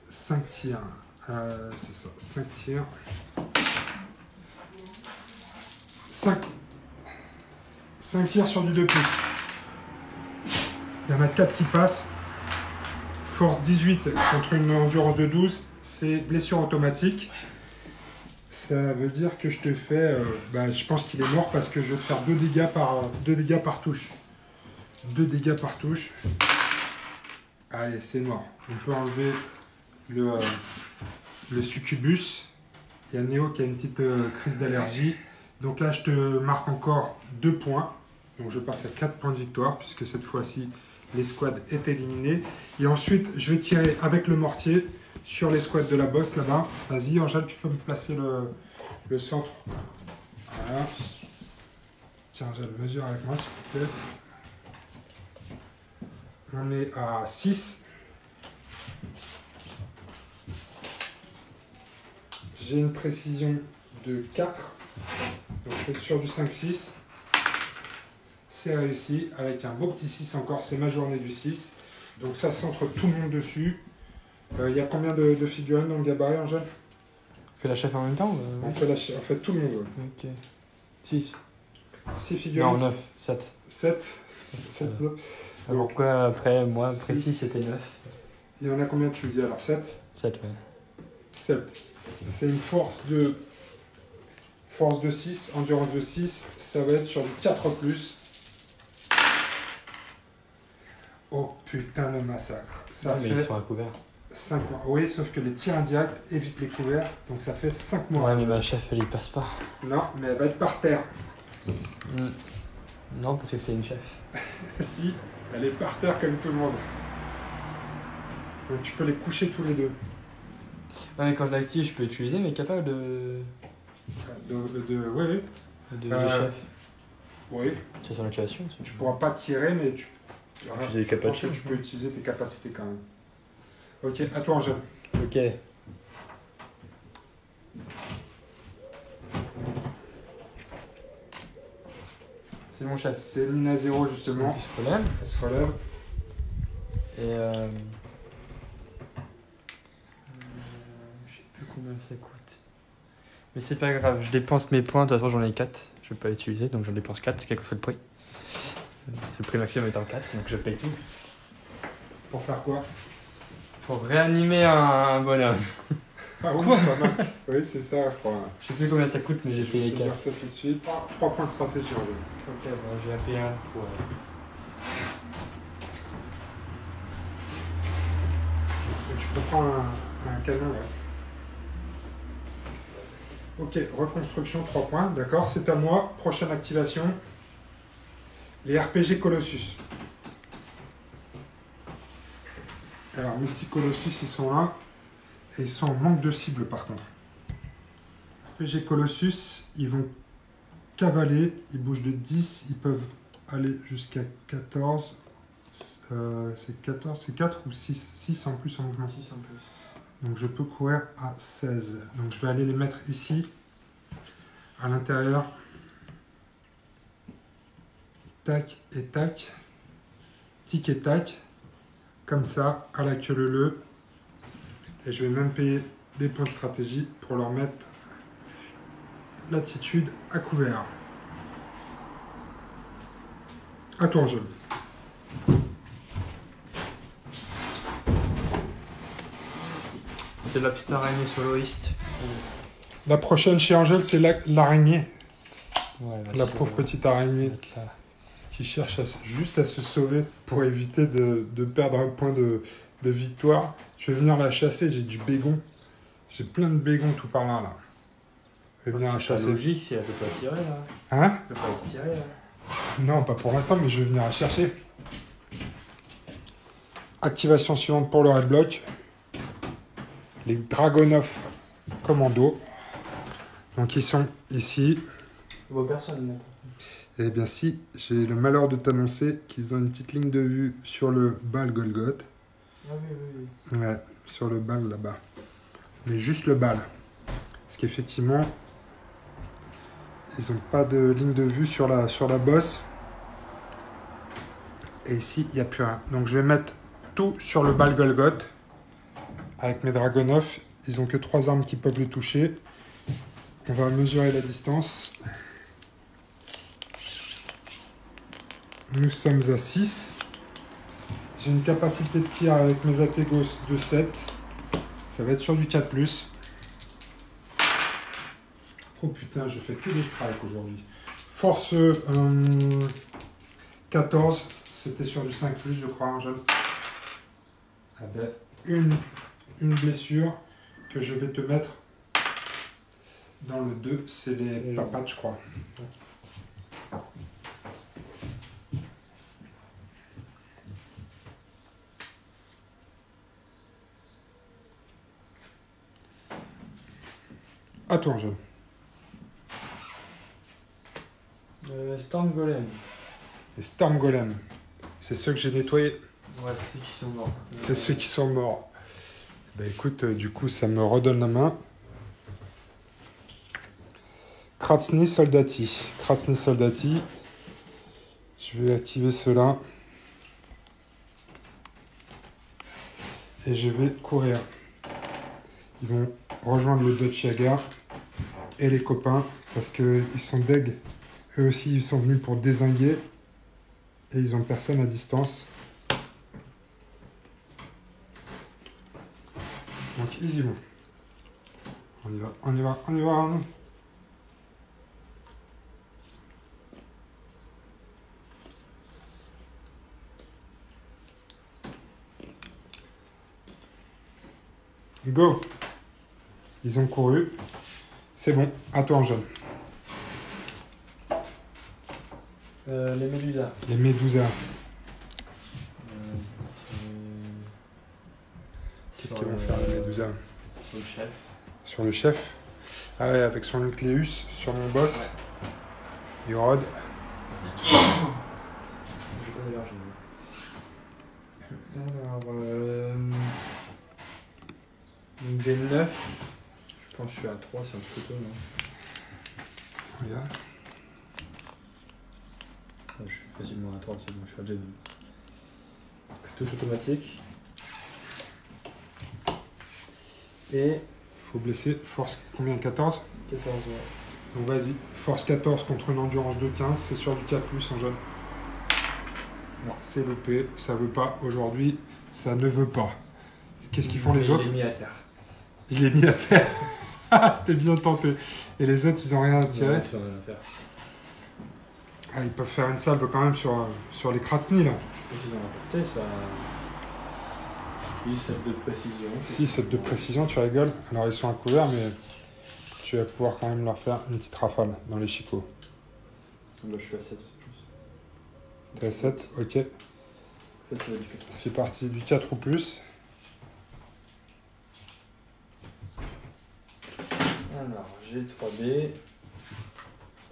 Cinq tirs, c'est ça, 5 tirs. 5 tirs sur du 2 pouces. Il y en a 4 qui passent. Force 18 contre une endurance de 12, c'est blessure automatique. Ça veut dire que je te fais... je pense qu'il est mort parce que je vais te faire 2 dégâts par touche. 2 dégâts par touche. Allez, c'est mort. On peut enlever le succubus. Il y a Néo qui a une petite crise d'allergie. Donc là, je te marque encore 2 points. Donc je passe à 4 points de victoire puisque cette fois-ci, l'escouade est éliminée. Et ensuite, je vais tirer avec le mortier sur l'escouade de la bosse là-bas. Vas-y, Angèle, tu peux me placer le centre. Voilà. Tiens, Angèle, mesure avec moi, s'il te plaît. On est à 6. J'ai une précision de 4. Donc c'est sur du 5-6. C'est réussi avec un beau petit 6 encore. C'est ma journée du 6. Donc ça centre tout le monde dessus. Il y a combien de figurines dans le gabarit, Angèle? On fait la chef en même temps On fait tout le monde. Ouais. Ok. 6. 6 figurines. Non, 9. 7. 7. Pourquoi après, moi, précis, Six. c'était 9. Il y en a combien tu dis alors? 7. 7, ouais. 7. C'est une force de 6, endurance de 6. Ça va être sur du 4+. Oh putain, le massacre. Ça mais fait ils sont à couvert. 5 mois. Oui, sauf que les tirs indirects évitent les couverts. Donc ça fait 5 mois. Ouais, mais ma chef, elle y passe pas. Non, mais elle va être par terre. Non, parce que c'est une chef. Si, elle est par terre comme tout le monde. Donc tu peux les coucher tous les deux. Ouais, mais quand je l'active, je peux utiliser, mais capable de. Oui. de chef. Oui. C'est son activation. Tu pourras pas tirer, mais tu Utiliser les capacités. tu peux utiliser tes capacités quand même. Ok, à toi, Angèle. Ok. C'est mon chef. C'est Nina 0 justement. Qui se relève. Elle se relève. Et je sais plus combien ça coûte. Mais c'est pas grave, je dépense mes points, de toute façon j'en ai 4. Je vais pas utiliser, donc j'en dépense 4, quel que soit le prix. Le prix maximum étant 4, donc je paye tout. Pour faire quoi? Pour réanimer un bonhomme. Ah oui, Quoi? pas mal. Oui, c'est ça, je crois. Je sais plus combien ça coûte, mais j'ai payé Je vais te 4. dire ça tout de suite. 3 points de stratégie, Angèle. Ok, bon, je vais payer un pour. Et tu peux prendre un canon, ouais. Ok, reconstruction, 3 points, d'accord, c'est à moi. Prochaine activation, les RPG Colossus. Alors, multi-Colossus, ils sont là, et ils sont en manque de cible par contre. RPG Colossus, ils vont cavaler, ils bougent de 10, ils peuvent aller jusqu'à 14. C'est 14, c'est 4 ou 6? 6 en plus en mouvement. 6 en plus. Donc je peux courir à 16. Donc je vais aller les mettre ici, à l'intérieur. Tac et tac. Tic et tac. Comme ça, à la queue leu. Et je vais même payer des points de stratégie pour leur mettre l'attitude à couvert. À toi, Angèle. C'est la petite araignée soloiste. La prochaine chez Angèle, c'est l'araignée. Ouais, La pauvre petite araignée qui cherche juste à se sauver pour éviter de perdre un point de victoire. Je vais venir la chasser, j'ai du bégon. J'ai plein de bégons tout par là. Je vais venir la chasser. C'est logique si elle peut pas tirer là. Hein? Elle peut pas tirer là. Non, pas pour l'instant, mais je vais venir la chercher. Activation suivante pour le Red Block. Les Dragonov Commando. Donc ils sont ici. Je vois personne là. Eh bien si, j'ai le malheur de t'annoncer qu'ils ont une petite ligne de vue sur le bal Golgoth. Ah oui. Ouais, sur le bal là-bas. Mais juste le bal. Parce qu'effectivement, ils n'ont pas de ligne de vue sur la bosse. Et ici, il n'y a plus rien. Donc je vais mettre tout sur le bal Golgoth. Avec mes Dragonov, ils n'ont que 3 armes qui peuvent le toucher. On va mesurer la distance. Nous sommes à 6. J'ai une capacité de tir avec mes Ategos de 7. Ça va être sur du 4+. Oh putain, je fais que des strikes aujourd'hui. Force 14. C'était sur du 5+, je crois, hein, jeune. Ah ben, une blessure que je vais te mettre dans le 2. C'est les papates, je crois. À toi, jeune. Storm Golem. Les Storm Golem. C'est ceux que j'ai nettoyés. Ouais, ceux qui sont morts. C'est ceux qui sont morts. Bah écoute, du coup, ça me redonne la main. Kratsny Soldati. Kratsny Soldati. Je vais activer cela. Et je vais courir. Ils vont rejoindre le Dutch Yaga et les copains parce qu'ils sont deg. Eux aussi, ils sont venus pour dézinguer et ils ont personne à distance. Donc ils y vont. On y va, on y va, on y va. Go. Ils ont couru. C'est bon, à toi en jaune. Les Médusas. Les Médusas. Qu'est-ce qu'ils vont faire les Médusas? Sur le chef. Sur le chef. Ah ouais, avec son nucléus sur mon boss. Ouais. Yorod. Alors, des 9. Je pense que je suis à 3, c'est un photo, non? Regarde. Ouais, je suis facilement à 3, c'est bon, je suis à 2. C'est touche automatique. Et Faut blesser. Force combien? 14? 14, ouais. Donc vas-y. Force 14 contre une endurance de 15. C'est sur du 4+ en jaune. Non. C'est loupé. Ça veut pas. Aujourd'hui, ça ne veut pas. Qu'est-ce qu'ils font les autres? Il est mis à terre. Il est mis à terre. C'était bien tenté. Et les autres, ils ont rien à tirer. Ouais, ils ont rien à faire. Ah, ils peuvent faire une salve quand même sur les Kratsny là. Je sais pas s'ils ont apporté ça. 6, 7 de précision. 6, 7 de précision, tu rigoles. Alors ils sont à couvert, mais tu vas pouvoir quand même leur faire une petite rafale dans les chicots. Là, je suis à 7, je pense. T'es à 7, ok. En fait, ça va du 4. C'est parti, du 4 ou plus. Alors, j'ai 3D.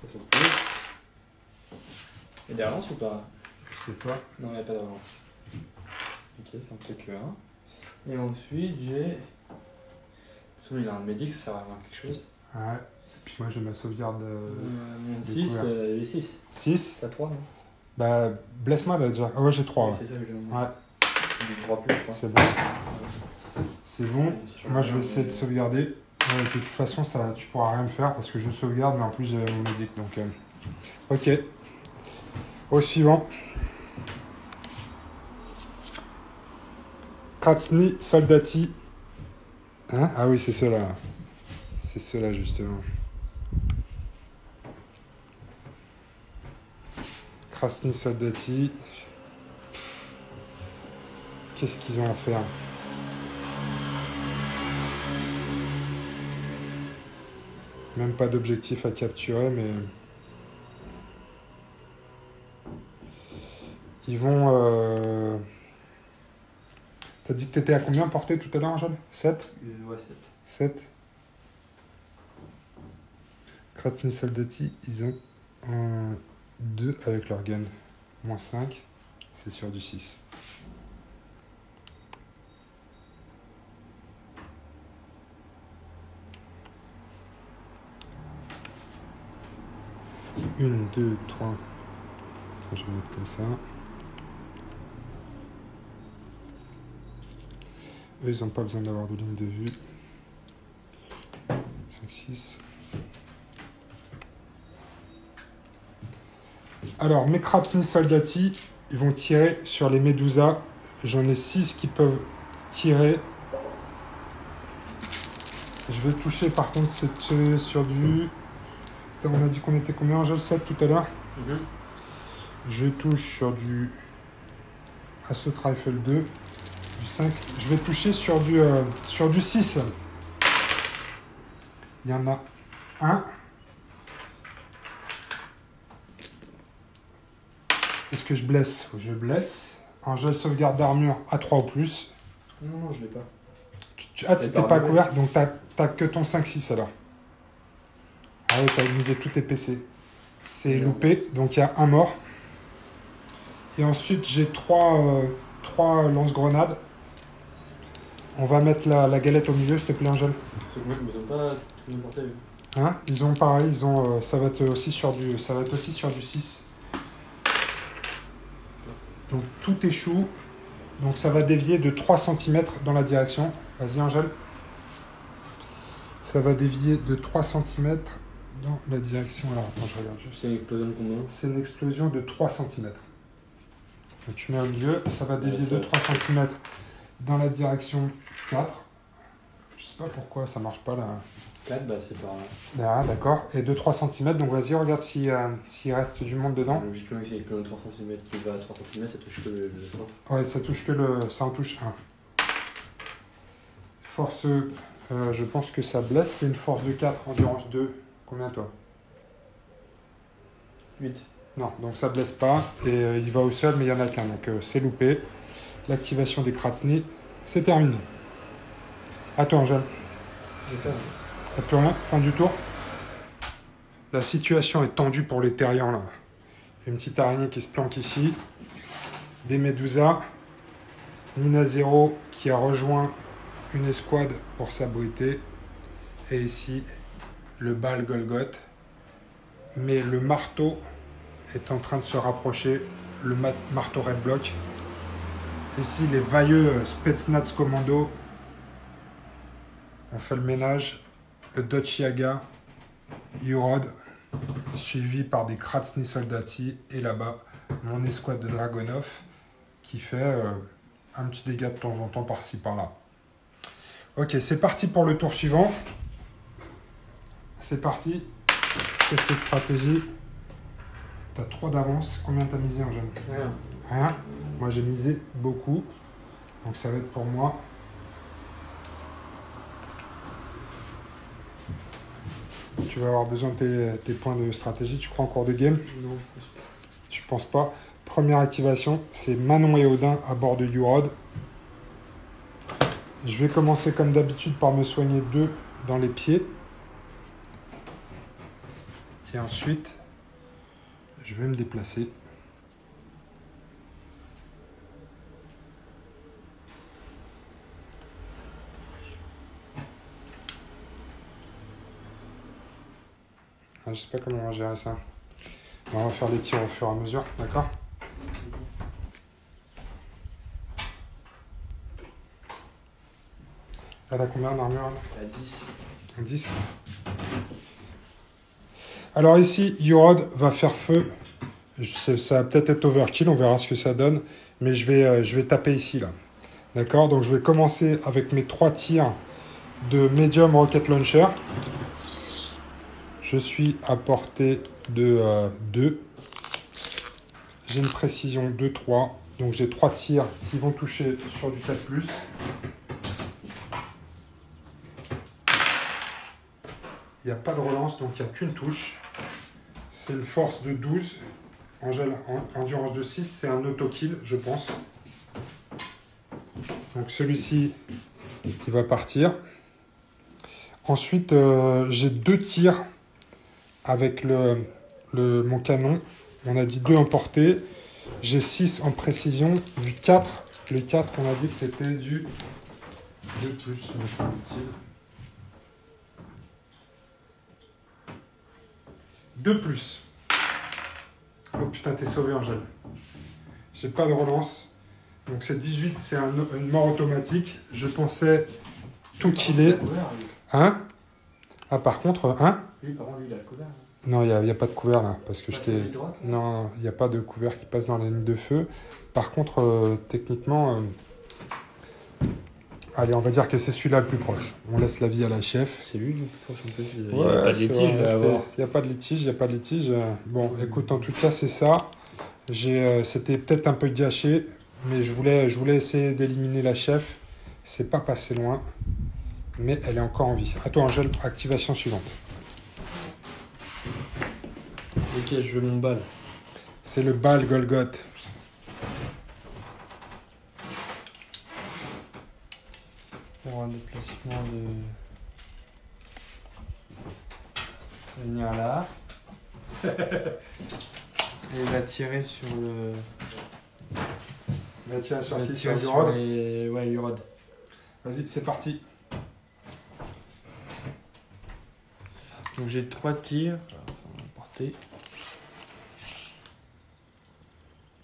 4 ou plus. Il y a des relances ou pas? Je sais pas. Non, il n'y a pas de relance. Ok, ça en fait que 1. Et ensuite, j'ai. Souvent, il a un médic, ça sert à avoir quelque chose. Ouais. Puis moi j'ai ma sauvegarde. Mon 6, découvert. il est 6. 6. T'as 3, non? Bah, blesse-moi là déjà. Ah ouais, j'ai 3. Ouais. C'est ça que j'ai demandé. Ouais, C'est du 3 plus, je crois. c'est bon. C'est bon. Ça change Moi je rien, vais essayer mais- de sauvegarder. Ouais, de toute façon, ça, tu pourras rien me faire parce que je sauvegarde, mais en plus j'ai mon médic. Donc, ok. Au suivant. Kratsny Soldati. Hein? Ah oui, c'est ceux-là. C'est ceux-là, justement. Kratsny Soldati. Qu'est-ce qu'ils ont à faire? Même pas d'objectif à capturer, mais... Ils vont... T'as dit que t'étais à combien porté tout à l'heure, Angèle? 7? Ouais, 7. 7. Kratsny Soldati, ils ont un 2 avec leur gun. Moins 5, c'est sur du 6. Une, 2, 3. Je vais mettre comme ça. Eux, ils n'ont pas besoin d'avoir de ligne de vue. 5, 6. Alors, mes Kratsny Soldati, ils vont tirer sur les Medusa. J'en ai 6 qui peuvent tirer. Je vais toucher, par contre, c'est sur du... Attends, on a dit qu'on était combien, Angèle? 7 tout à l'heure. Je touche sur du Assault Rifle 2, du 5. Je vais toucher sur du 6. Il y en a un. Est-ce que je blesse? Je blesse. Angèle, sauvegarde d'armure à 3 ou plus. Non, je l'ai pas. Ah, tu t'es pas couvert, donc t'as que ton 5-6 alors. Ah ouais, t'as misé tous tes PC. C'est loupé, donc il y a un mort. Et ensuite, j'ai 3 lance-grenades. On va mettre la galette au milieu, s'il te plaît, Angèle. Ils ont pas tout n'importe où. Hein, ils ont pareil, ça va être aussi sur du 6. Donc tout échoue. Donc ça va dévier de 3 cm dans la direction. Vas-y, Angèle. Ça va dévier de 3 cm dans la direction. Alors attends, je regarde juste. C'est une explosion de combien? C'est une explosion de 3 cm. Donc tu mets au milieu, ça va dévier de 3 cm dans la direction 4. Je sais pas pourquoi ça marche pas là. 4, bah c'est pas... Là, d'accord. Et de 3 cm, donc vas-y, regarde s'il reste du monde dedans. Logiquement, c'est une colonne de 3 cm qui va à 3 cm, ça touche que le centre. Ouais, ça en touche 1. Force, je pense que ça blesse, c'est une force de 4, endurance 2. Combien toi? 8. Non, donc ça blesse pas, et il va au sol, mais il n'y en a qu'un, donc c'est loupé. L'activation des Kratsny, c'est terminé. À toi, Angèle. T'as plus rien? Fin du tour. La situation est tendue pour les terriens, là. Une petite araignée qui se planque ici. Des Medusa. Nina Zero qui a rejoint une escouade pour s'abriter. Et ici, le Baal Golgoth. Mais le marteau est en train de se rapprocher. Le marteau Red Block. Ici, les vailleux Spetsnaz Commando. On fait le ménage. Le Dutch Yaga, Urod, suivi par des Kratsny Soldati, et là-bas, mon escouade de Dragonov, qui fait un petit dégât de temps en temps par-ci, par-là. Ok, c'est parti pour le tour suivant. C'est parti. Test de stratégie. T'as 3 d'avance. Combien t'as misé, Angèle? Rien. Moi, j'ai misé beaucoup. Donc, ça va être pour moi. Tu vas avoir besoin de tes points de stratégie. Tu crois en cours de game? Non, je pense pas. Tu penses pas? Première activation, c'est Manon et Odin à bord de Urod. Je vais commencer comme d'habitude par me soigner 2 dans les pieds. Et ensuite, je vais me déplacer. Je sais pas comment on va gérer ça. On va faire les tirs au fur et à mesure, d'accord? Elle a combien d'armure? À 10. 10. Alors ici, Urod va faire feu. Ça va peut-être être overkill, on verra ce que ça donne. Mais je vais taper ici, là. D'accord? Donc je vais commencer avec mes 3 tirs de Medium Rocket Launcher. Je suis à portée de 2. J'ai une précision de 3. Donc j'ai 3 tirs qui vont toucher sur du 4+. Il n'y a pas de relance, donc il n'y a qu'une touche. C'est une force de 12. Endurance de 6, c'est un auto-kill, je pense. Donc celui-ci, il va partir. Ensuite, j'ai 2 tirs avec mon canon. On a dit 2 en portée. J'ai 6 en précision. Du 4. Le 4, on a dit que c'était du 2+, me semble-t-il. 2+. Oh putain, t'es sauvé, Angèle. J'ai pas de relance. Donc c'est 18, c'est une mort automatique. Je pensais tout killer. Hein? Ah, par contre, hein? Lui, par contre, lui, il a le couvert. Non, il n'y a pas de couvert là, parce que je Pas t'ai... sur la ligne droite, là Non, il n'y a pas de couvert qui passe dans la ligne de feu. Par contre, techniquement, allez, on va dire que c'est celui-là le plus proche. On laisse l'avis à la chef. C'est lui le plus proche en plus. Il n'y Ouais, a pas de c'est litige vrai, là à avoir. il n'y a pas de litige, il n'y a pas de litige. Bon, écoute, en tout cas, c'est ça. C'était peut-être un peu gâché, mais je voulais essayer d'éliminer la chef. C'est pas passé loin, mais elle est encore en vie. À toi, Angèle, activation suivante. Ok, je veux mon bal. C'est le bal Golgoth. Faire un déplacement de. Venir là. Et il va tirer sur le. Va tirer Il sur va qui? tirer Sur sur Urod. les. Ouais, Urod. Vas-y, c'est parti. Donc j'ai 3 tirs. Enfin, portée.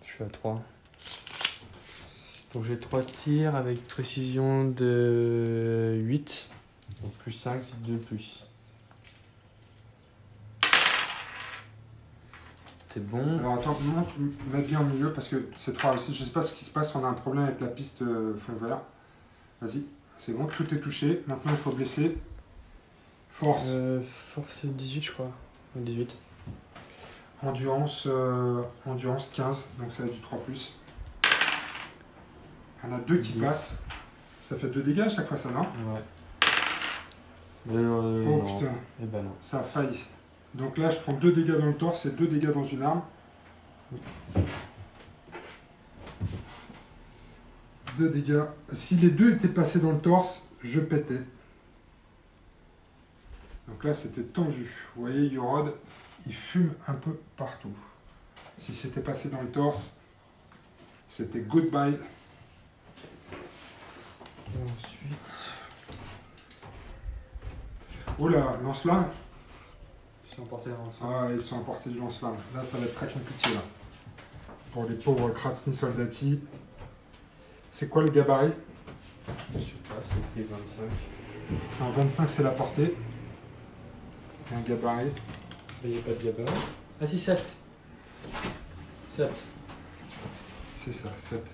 Je suis à 3. Donc j'ai 3 tirs avec précision de 8. Donc plus 5, c'est 2 plus. C'est bon. Alors attends, mets bien au milieu parce que c'est 3 aussi. Je sais pas ce qui se passe, on a un problème avec la piste fond vert. Vas-y, c'est bon, tout est touché. Maintenant, il faut blesser. Force. Force 18, je crois. 18. Endurance 15, donc ça va du 3+. On a 2 qui Deux. passent. Ça fait 2 dégâts à chaque fois, ça, non? Ouais. Oh Non. putain, Eh ben non. ça a failli. Donc là, je prends 2 dégâts dans le torse et 2 dégâts dans une arme. 2 dégâts. Si les 2 étaient passés dans le torse, je pétais. Donc là, c'était tendu. Vous voyez, Urod, il fume un peu partout. Si c'était passé dans le torse, c'était goodbye. Et ensuite. Oh là, lance-flamme. Si on portait ensemble. Ah, ils sont à portée du lance-flamme. Là, ça va être très compliqué, là. Pour les pauvres Krasny Soldati. C'est quoi le gabarit? Je sais pas, c'est écrit 25. En 25, c'est la portée. Et un gabarit. Il n'y a pas de gabarit. Ah si, 7. 7. C'est ça, 7.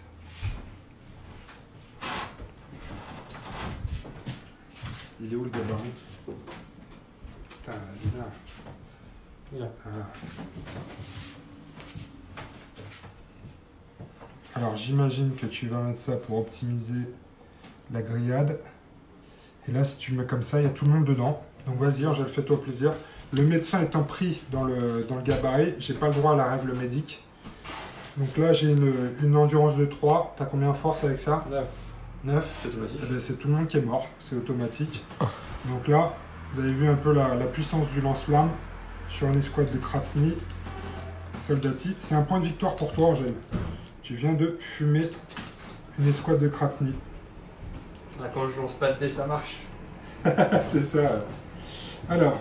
Il est où le gabarit? Putain, il est là. Là. Voilà. Alors j'imagine que tu vas mettre ça pour optimiser la grillade. Et là, si tu le mets comme ça, il y a tout le monde dedans. Donc vas-y, Angèle, fais-toi plaisir. Le médecin étant pris dans le gabarit, j'ai pas le droit à la règle médic. Donc là, j'ai une endurance de 3. T'as combien de force avec ça? 9. 9. C'est automatique. Eh ben, c'est tout le monde qui est mort, c'est automatique. Donc là, vous avez vu un peu la puissance du lance-flamme sur une escouade de Krasny Soldati. C'est un point de victoire pour toi, Angèle. Tu viens de fumer une escouade de Krasny. Ah, quand je lance pas de dés, ça marche. C'est ça. Alors,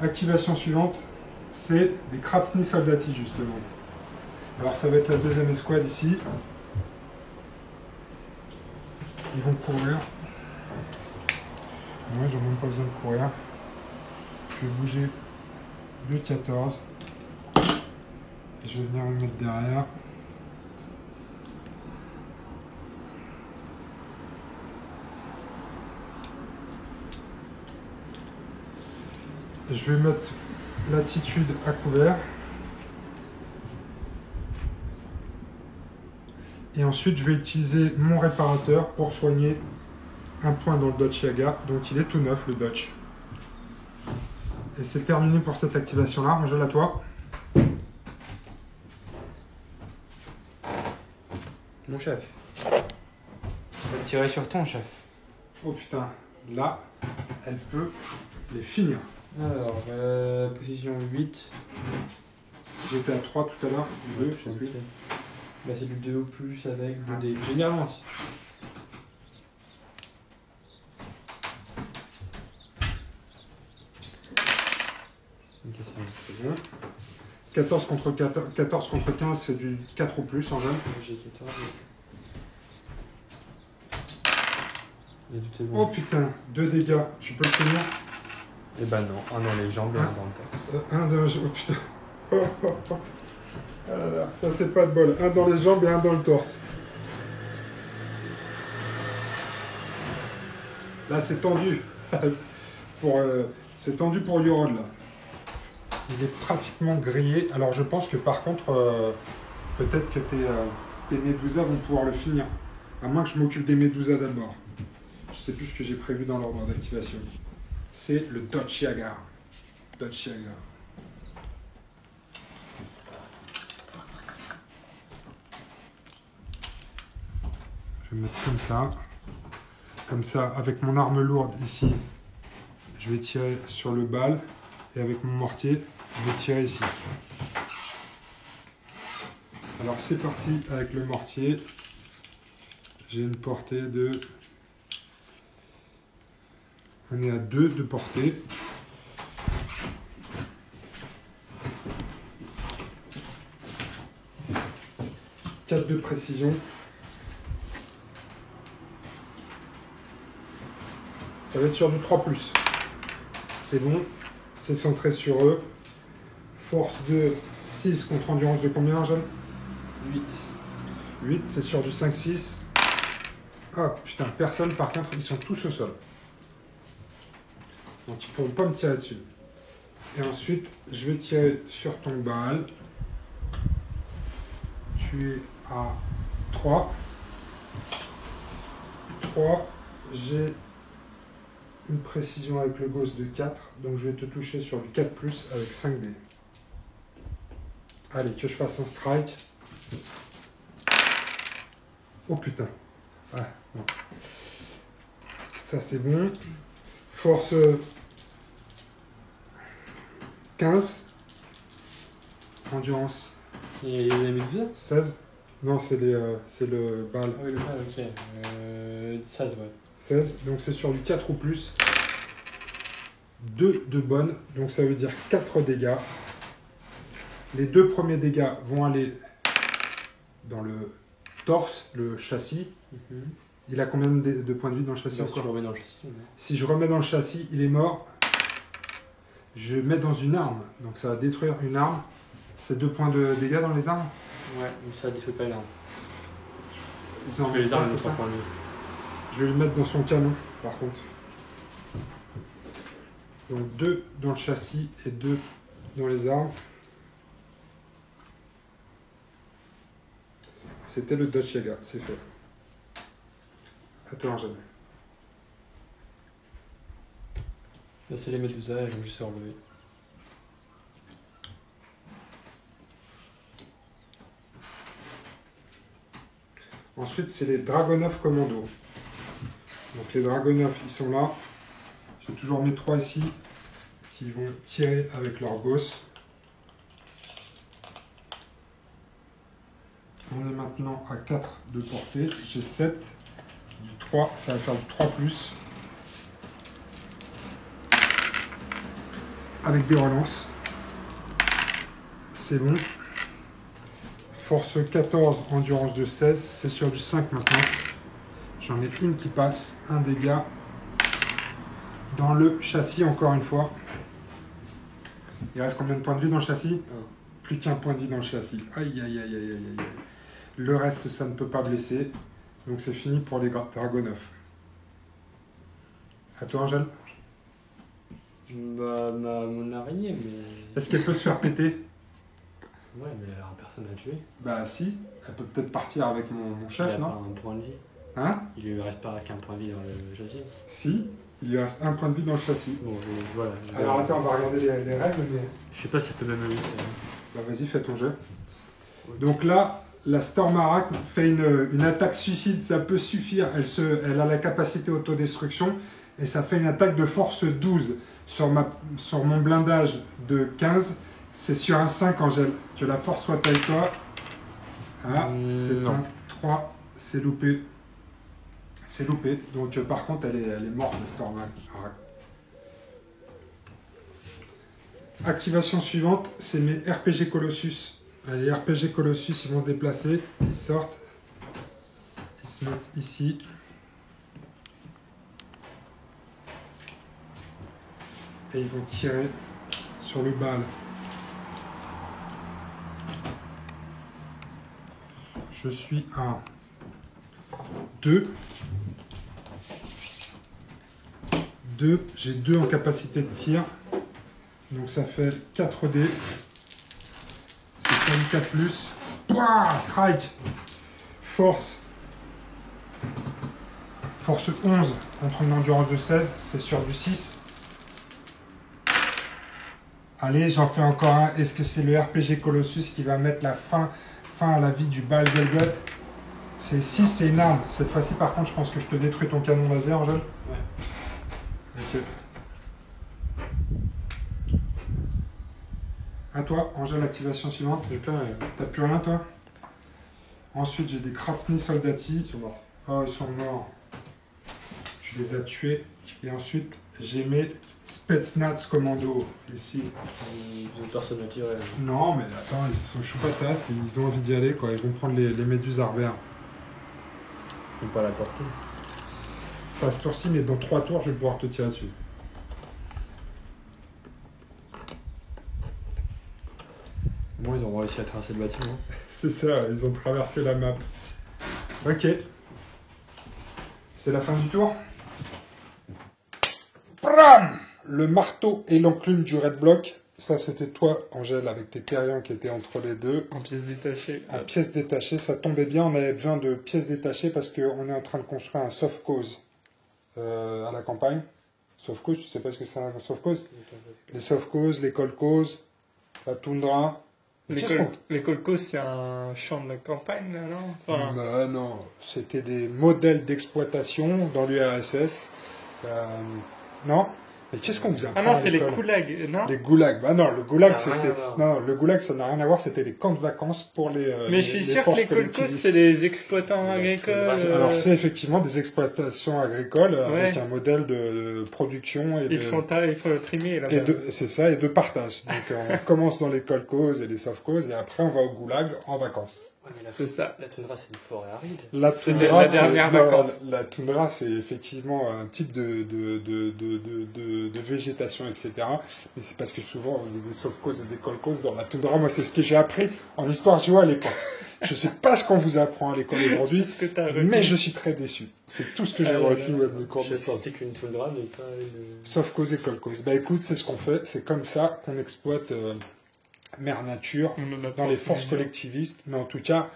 activation suivante, c'est des Krasny Soldati, justement. Alors, ça va être la deuxième escouade ici. Ils vont courir. Moi, j'ai même pas besoin de courir. Je vais bouger de 14. Et je vais venir me mettre derrière. Et je vais mettre l'attitude à couvert. Et ensuite, je vais utiliser mon réparateur pour soigner un point dans le Dodge Yaga. Donc, il est tout neuf, le Dodge. Et c'est terminé pour cette activation-là. Angèle, à toi. Mon chef. On va tirer sur ton chef. Oh putain, là, elle peut les finir. Alors, position 8. J'étais à 3 tout à l'heure, 2, je sais plus. Là, c'est du 2 au plus avec 2 dés. J'ai une avance. Ok, C'est bon. 14 contre 15, c'est du 4 ou plus, Angèle. j'ai 14. Et tout est Oh bon. putain, 2 dégâts, tu peux le finir? Et bah non, un dans les jambes et un dans le torse. Un dans les jambes. Oh putain. Oh, oh, oh. Ah là là, ça c'est pas de bol. Un dans les jambes et un dans le torse. Là c'est tendu. C'est tendu pour Yorod là. Il est pratiquement grillé. Alors je pense que par contre, peut-être que tes Medusa vont pouvoir le finir. À moins que je m'occupe des Medusa d'abord. Je sais plus ce que j'ai prévu dans l'ordre d'activation. C'est le Dodge Yaga. Dodge Yaga. Je vais mettre comme ça. Comme ça, avec mon arme lourde ici, je vais tirer sur le bal. Et avec mon mortier, je vais tirer ici. Alors c'est parti avec le mortier. J'ai une portée de... On est à 2 de portée. « 4 de précision. Ça va être sur du 3+. C'est bon. C'est centré sur eux. Force de 6 contre endurance de combien, Jeanne? 8. 8, c'est sur du 5-6. Ah putain, personne par contre, ils sont tous au sol. Donc ils ne pourront pas me tirer dessus. Et ensuite, je vais tirer sur ton bal. Tu es à 3. 3. J'ai une précision avec le ghost de 4. Donc je vais te toucher sur du 4+, avec 5 dés. Allez, que je fasse un strike. Oh putain. Ah, non. Ça c'est bon. Force 15. Endurance Et les Medusa 16. Non, c'est le bal. Ah oui, le bal, ok. 16, ouais. 16. Donc c'est sur du 4 ou plus. 2 de bonne. Donc ça veut dire 4 dégâts. Les 2 premiers dégâts vont aller dans le torse, le châssis. Il a combien de points de vie dans le châssis Si je encore? remets dans le châssis. Si je remets dans le châssis, il est mort. Je mets dans une arme. Donc ça va détruire une arme. C'est 2 points de dégâts dans les armes? Ouais, mais ça détruit pas l'énorme. Ils en Les armes, c'est ne ça sont pas lui. Je vais le mettre dans son canon, par contre. Donc 2 dans le châssis et 2 dans les armes. C'était le Dodge Yaga, c'est fait. À toi, Angèle. Là, c'est les Medusa, elles vont juste se relever. Ensuite, c'est les Dragonov Commando. Donc les Dragonov, ils sont là. J'ai toujours mes 3 ici qui vont tirer avec leur gosse. On est maintenant à 4 de portée. J'ai 7. Du 3, ça va faire du 3+. Avec des relances. C'est bon. Force 14, endurance de 16. C'est sur du 5 maintenant. J'en ai une qui passe. Un dégât dans le châssis encore une fois. Il reste combien de points de vie dans le châssis? Plus qu'un point de vie dans le châssis. Aïe, aïe, aïe, aïe, aïe, aïe. Le reste, ça ne peut pas blesser. Donc c'est fini pour les Dragonov. À toi, Angèle. Bah, mon araignée, mais. Est-ce qu'elle peut se faire péter? Ouais, mais elle a personne à tuer. Bah si. Elle peut peut-être partir avec mon chef, Il a non? pas un point de vie. Hein? Il lui reste pas qu'un point de vie dans le châssis. Si. Il lui reste un point de vie dans le châssis. Bon, voilà. Alors attends, on va regarder les règles, mais... Je sais pas si ça peut même le Bah vas-y, fais ton jeu. Donc là, la Stormarak fait une attaque suicide, ça peut suffire. Elle a la capacité autodestruction et ça fait une attaque de force 12. Sur mon blindage de 15, c'est sur un 5, Angèle. Que la force soit avec toi. Ah, c'est non. un 3, c'est loupé. C'est loupé. Donc par contre, elle est morte, la Stormarak. Activation suivante, c'est mes RPG Colossus. Allez, RPG Colossus, ils vont se déplacer, ils sortent, ils se mettent ici. et ils vont tirer sur le bal. Je suis à 2. J'ai 2 en capacité de tir. Donc ça fait 4 dés. C'est sur du 4+. Pouah, strike. Force 11 contre une endurance de 16. C'est sur du 6. Allez, j'en fais encore un. Est-ce que c'est le RPG Colossus qui va mettre la fin à la vie du Bal Golgoth? C'est 6, c'est une arme. Cette fois-ci, par contre, je pense que je te détruis ton canon laser, Angèle. Ouais. Ok. À toi, Angèle, activation suivante. J'ai plus rien. T'as plus rien, toi? Ensuite, j'ai des Krasny Soldati. Ils sont morts. Oh, ils sont morts. Tu les as tués. Et ensuite, j'ai mes Spetsnaz Commando. Ici. Ils ont personne à tirer. Non, mais attends, ils sont chou patates et ils ont envie d'y aller, quoi. Ils vont prendre les méduses arvères. Ils vont pas la porter. Pas ce tour-ci, mais dans 3 tours, je vais pouvoir te tirer dessus. Au moins, ils ont réussi à traverser le bâtiment. C'est ça, ils ont traversé la map. Ok. C'est la fin du tour. Pram! Le marteau et l'enclume du Red Block. Ça, c'était toi, Angèle, avec tes terriens qui étaient entre les deux. En pièces détachées. En pièces détachées, ça tombait bien. On avait besoin de pièces détachées parce qu'on est en train de construire un soft cause à la campagne. Soft cause, tu sais pas ce que c'est un soft cause? Les soft causes, les cold causes, la toundra. Les colcos, c'est un champ de la campagne, là, non? Enfin, Bah non, c'était des modèles d'exploitation dans l'URSS. Non? Mais qu'est-ce qu'on vous apprend Ah non, à c'est les l'école? goulags, non? Les goulags. Bah non, le goulag, Ça n'a rien c'était. à voir. Non, le goulag, ça n'a rien à voir, c'était les camps de vacances pour les. Mais je suis sûr que forces les colcos, collectivistes. c'est les exploitants Ouais, agricoles. Alors, c'est effectivement des exploitations agricoles avec Ouais. un modèle de production et il faut trimer, là. c'est ça, et de partage. Donc, on commence dans les cold causes et les soft causes, et après, on va au goulag en vacances. Ouais, mais C'est ça. La toundra, c'est une forêt aride. La C'est toundra, la dernière non, vacances. la toundra, c'est effectivement un type de végétation, etc. Mais c'est parce que souvent, on faisait des soft causes et des cold causes dans la toundra. Moi, c'est ce que j'ai appris en histoire géo à l'époque. Je sais pas ce qu'on vous apprend à l'école aujourd'hui, C'est ce que t'as retenu. mais je suis très déçu. C'est tout ce que j'ai Ah là retenu là. de mes cours Je d'histoire. sentais qu'une toundra, mais pas une... Soft cause et cold cause. Bah écoute, c'est ce qu'on fait. C'est comme ça qu'on exploite Mère Nature On en a dans pas les forces plusieurs. collectivistes. Mais en tout cas,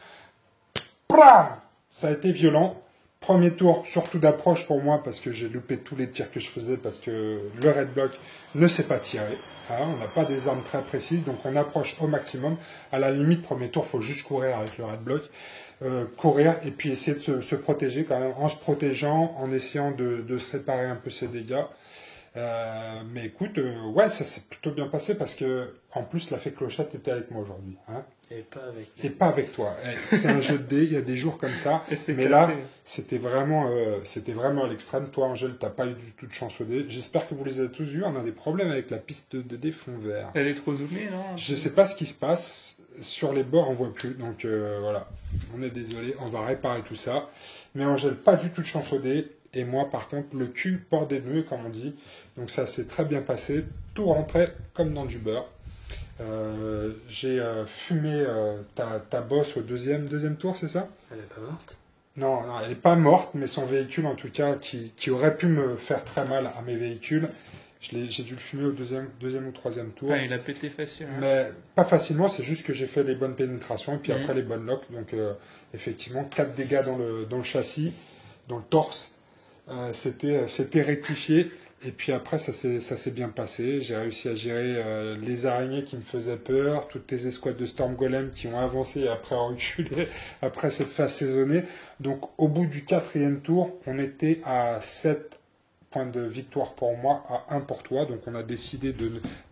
pram, ça a été violent. Premier tour, surtout d'approche pour moi, parce que j'ai loupé tous les tirs que je faisais, parce que le Red Block ne sait pas tirer. Hein, on n'a pas des armes très précises, donc on approche au maximum. À la limite, premier tour, il faut juste courir avec le Red Block. Courir et puis essayer de se protéger quand même, en se protégeant, en essayant de se réparer un peu ses dégâts. Mais écoute, ouais, ça s'est plutôt bien passé parce que, en plus, la fée Clochette était avec moi aujourd'hui. Hein, Et pas avec... et pas avec toi. C'est un jeu de dés, il y a des jours comme ça. Et c'est Mais cassé. là, c'était vraiment à l'extrême. Toi, Angèle, t'as pas eu du tout de chance au dé. J'espère que vous les avez tous vus. On a des problèmes avec la piste de dés fond vert. Elle est trop zoomée, non? Je sais pas ce qui se passe. Sur les bords, on voit plus. Donc voilà, on est désolé. On va réparer tout ça. Mais Angèle, pas du tout de chance au dé. Et moi, par contre, le cul porte des nœuds, comme on dit. Donc ça s'est très bien passé. Tout rentrait comme dans du beurre. J'ai fumé ta bosse au deuxième tour, c'est ça? Elle est pas morte? Non, elle n'est pas morte, mais son véhicule, en tout cas, qui aurait pu me faire très mal à mes véhicules, j'ai dû le fumer au deuxième ou troisième tour. Ah, il a pété facile. Hein. Mais pas facilement, c'est juste que j'ai fait les bonnes pénétrations et puis Mhm. après les bonnes locks. Donc effectivement, 4 dégâts dans le châssis, dans le torse. C'était rectifié. Et puis après, ça s'est bien passé. J'ai réussi à gérer les araignées qui me faisaient peur, toutes tes escouades de Storm Golem qui ont avancé et après ont reculé après cette phase saisonnée. Donc au bout du 4e tour, on était à 7 points de victoire pour moi, à 1 pour toi. Donc on a décidé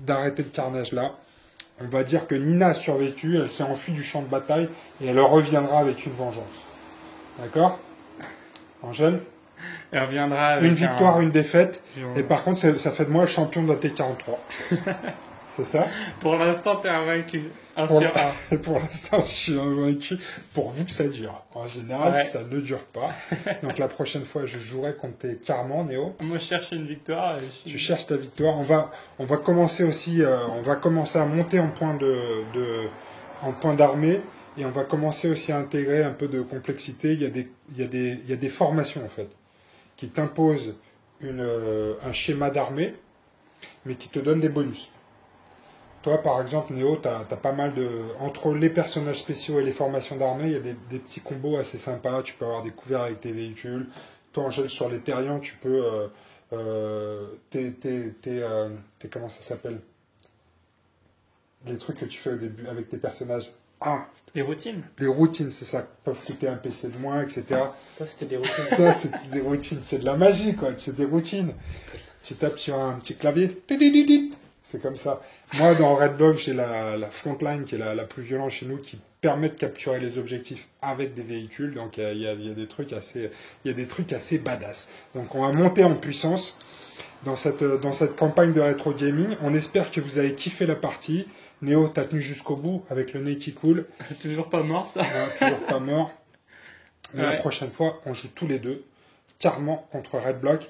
d'arrêter le carnage là. On va dire que Nina a survécu, elle s'est enfuie du champ de bataille et elle reviendra avec une vengeance. D'accord, Angèle? Elle reviendra avec Une victoire, un... une défaite. Et par contre, ça fait de moi le champion de la T43. C'est ça? Pour l'instant, t'es invaincu. 1 Pour, sur 1. pour l'instant, je suis invaincu. Pourvu que ça dure. En général, Ouais. ça ne dure pas. Donc la prochaine fois, je jouerai contre tes Carmen, Néo. Moi, je cherche une victoire. Et je suis- Tu cherches ta victoire. On va commencer aussi, on va commencer à monter en point en point d'armée. Et on va commencer aussi à intégrer un peu de complexité. Il y a des formations, en fait, qui t'imposent un schéma d'armée, mais qui te donnent des bonus. Toi, par exemple, Néo, t'as pas mal de... Entre les personnages spéciaux et les formations d'armée, il y a des petits combos assez sympas. Tu peux avoir des couverts avec tes véhicules. Toi, Angèle, sur les terriens, tu peux... comment ça s'appelle? Les trucs que tu fais au début avec tes personnages. Ah, Les routines. les routines, c'est ça, peuvent coûter un PC de moins, etc. Ça, c'était des routines. Ça, c'est des routines. C'est de la magie, quoi. C'est des routines. Tu tapes sur un petit clavier. C'est comme ça. Moi, dans Red Block, j'ai la frontline qui est la plus violente chez nous, qui permet de capturer les objectifs avec des véhicules. Donc, il y a des trucs assez badass. Donc, on va monter en puissance dans cette campagne de rétro gaming. On espère que vous avez kiffé la partie. Néo, t'as tenu jusqu'au bout avec le nez qui coule. Toujours pas mort, ça. Toujours pas mort. Mais la Ouais. prochaine fois, on joue tous les deux. Carrément contre Red Block.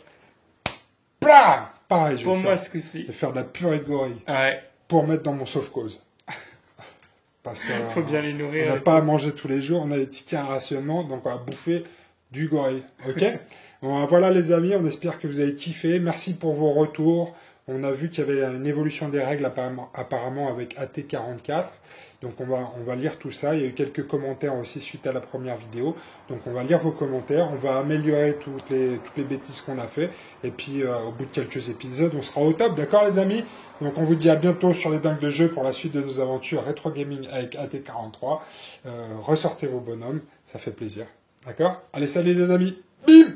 Blam! Pareil, Pour moi, ce coup-ci. je vais faire de la purée de gorille Ouais. pour mettre dans mon sauve-cause. Parce que Faut bien les on nourrir. n'a avec- pas à manger tous les jours, on a des tickets à rationnement, donc on va bouffer du gorille. Ok? Bon, voilà les amis, on espère que vous avez kiffé. Merci pour vos retours. On a vu qu'il y avait une évolution des règles apparemment avec AT44. Donc on va lire tout ça. Il y a eu quelques commentaires aussi suite à la première vidéo. Donc on va lire vos commentaires. On va améliorer toutes les bêtises qu'on a fait. Et puis au bout de quelques épisodes, on sera au top. D'accord les amis? Donc on vous dit à bientôt sur les dingues de jeu pour la suite de nos aventures rétro gaming avec AT43. Ressortez vos bonhommes, ça fait plaisir. D'accord? Allez, salut les amis. Bim!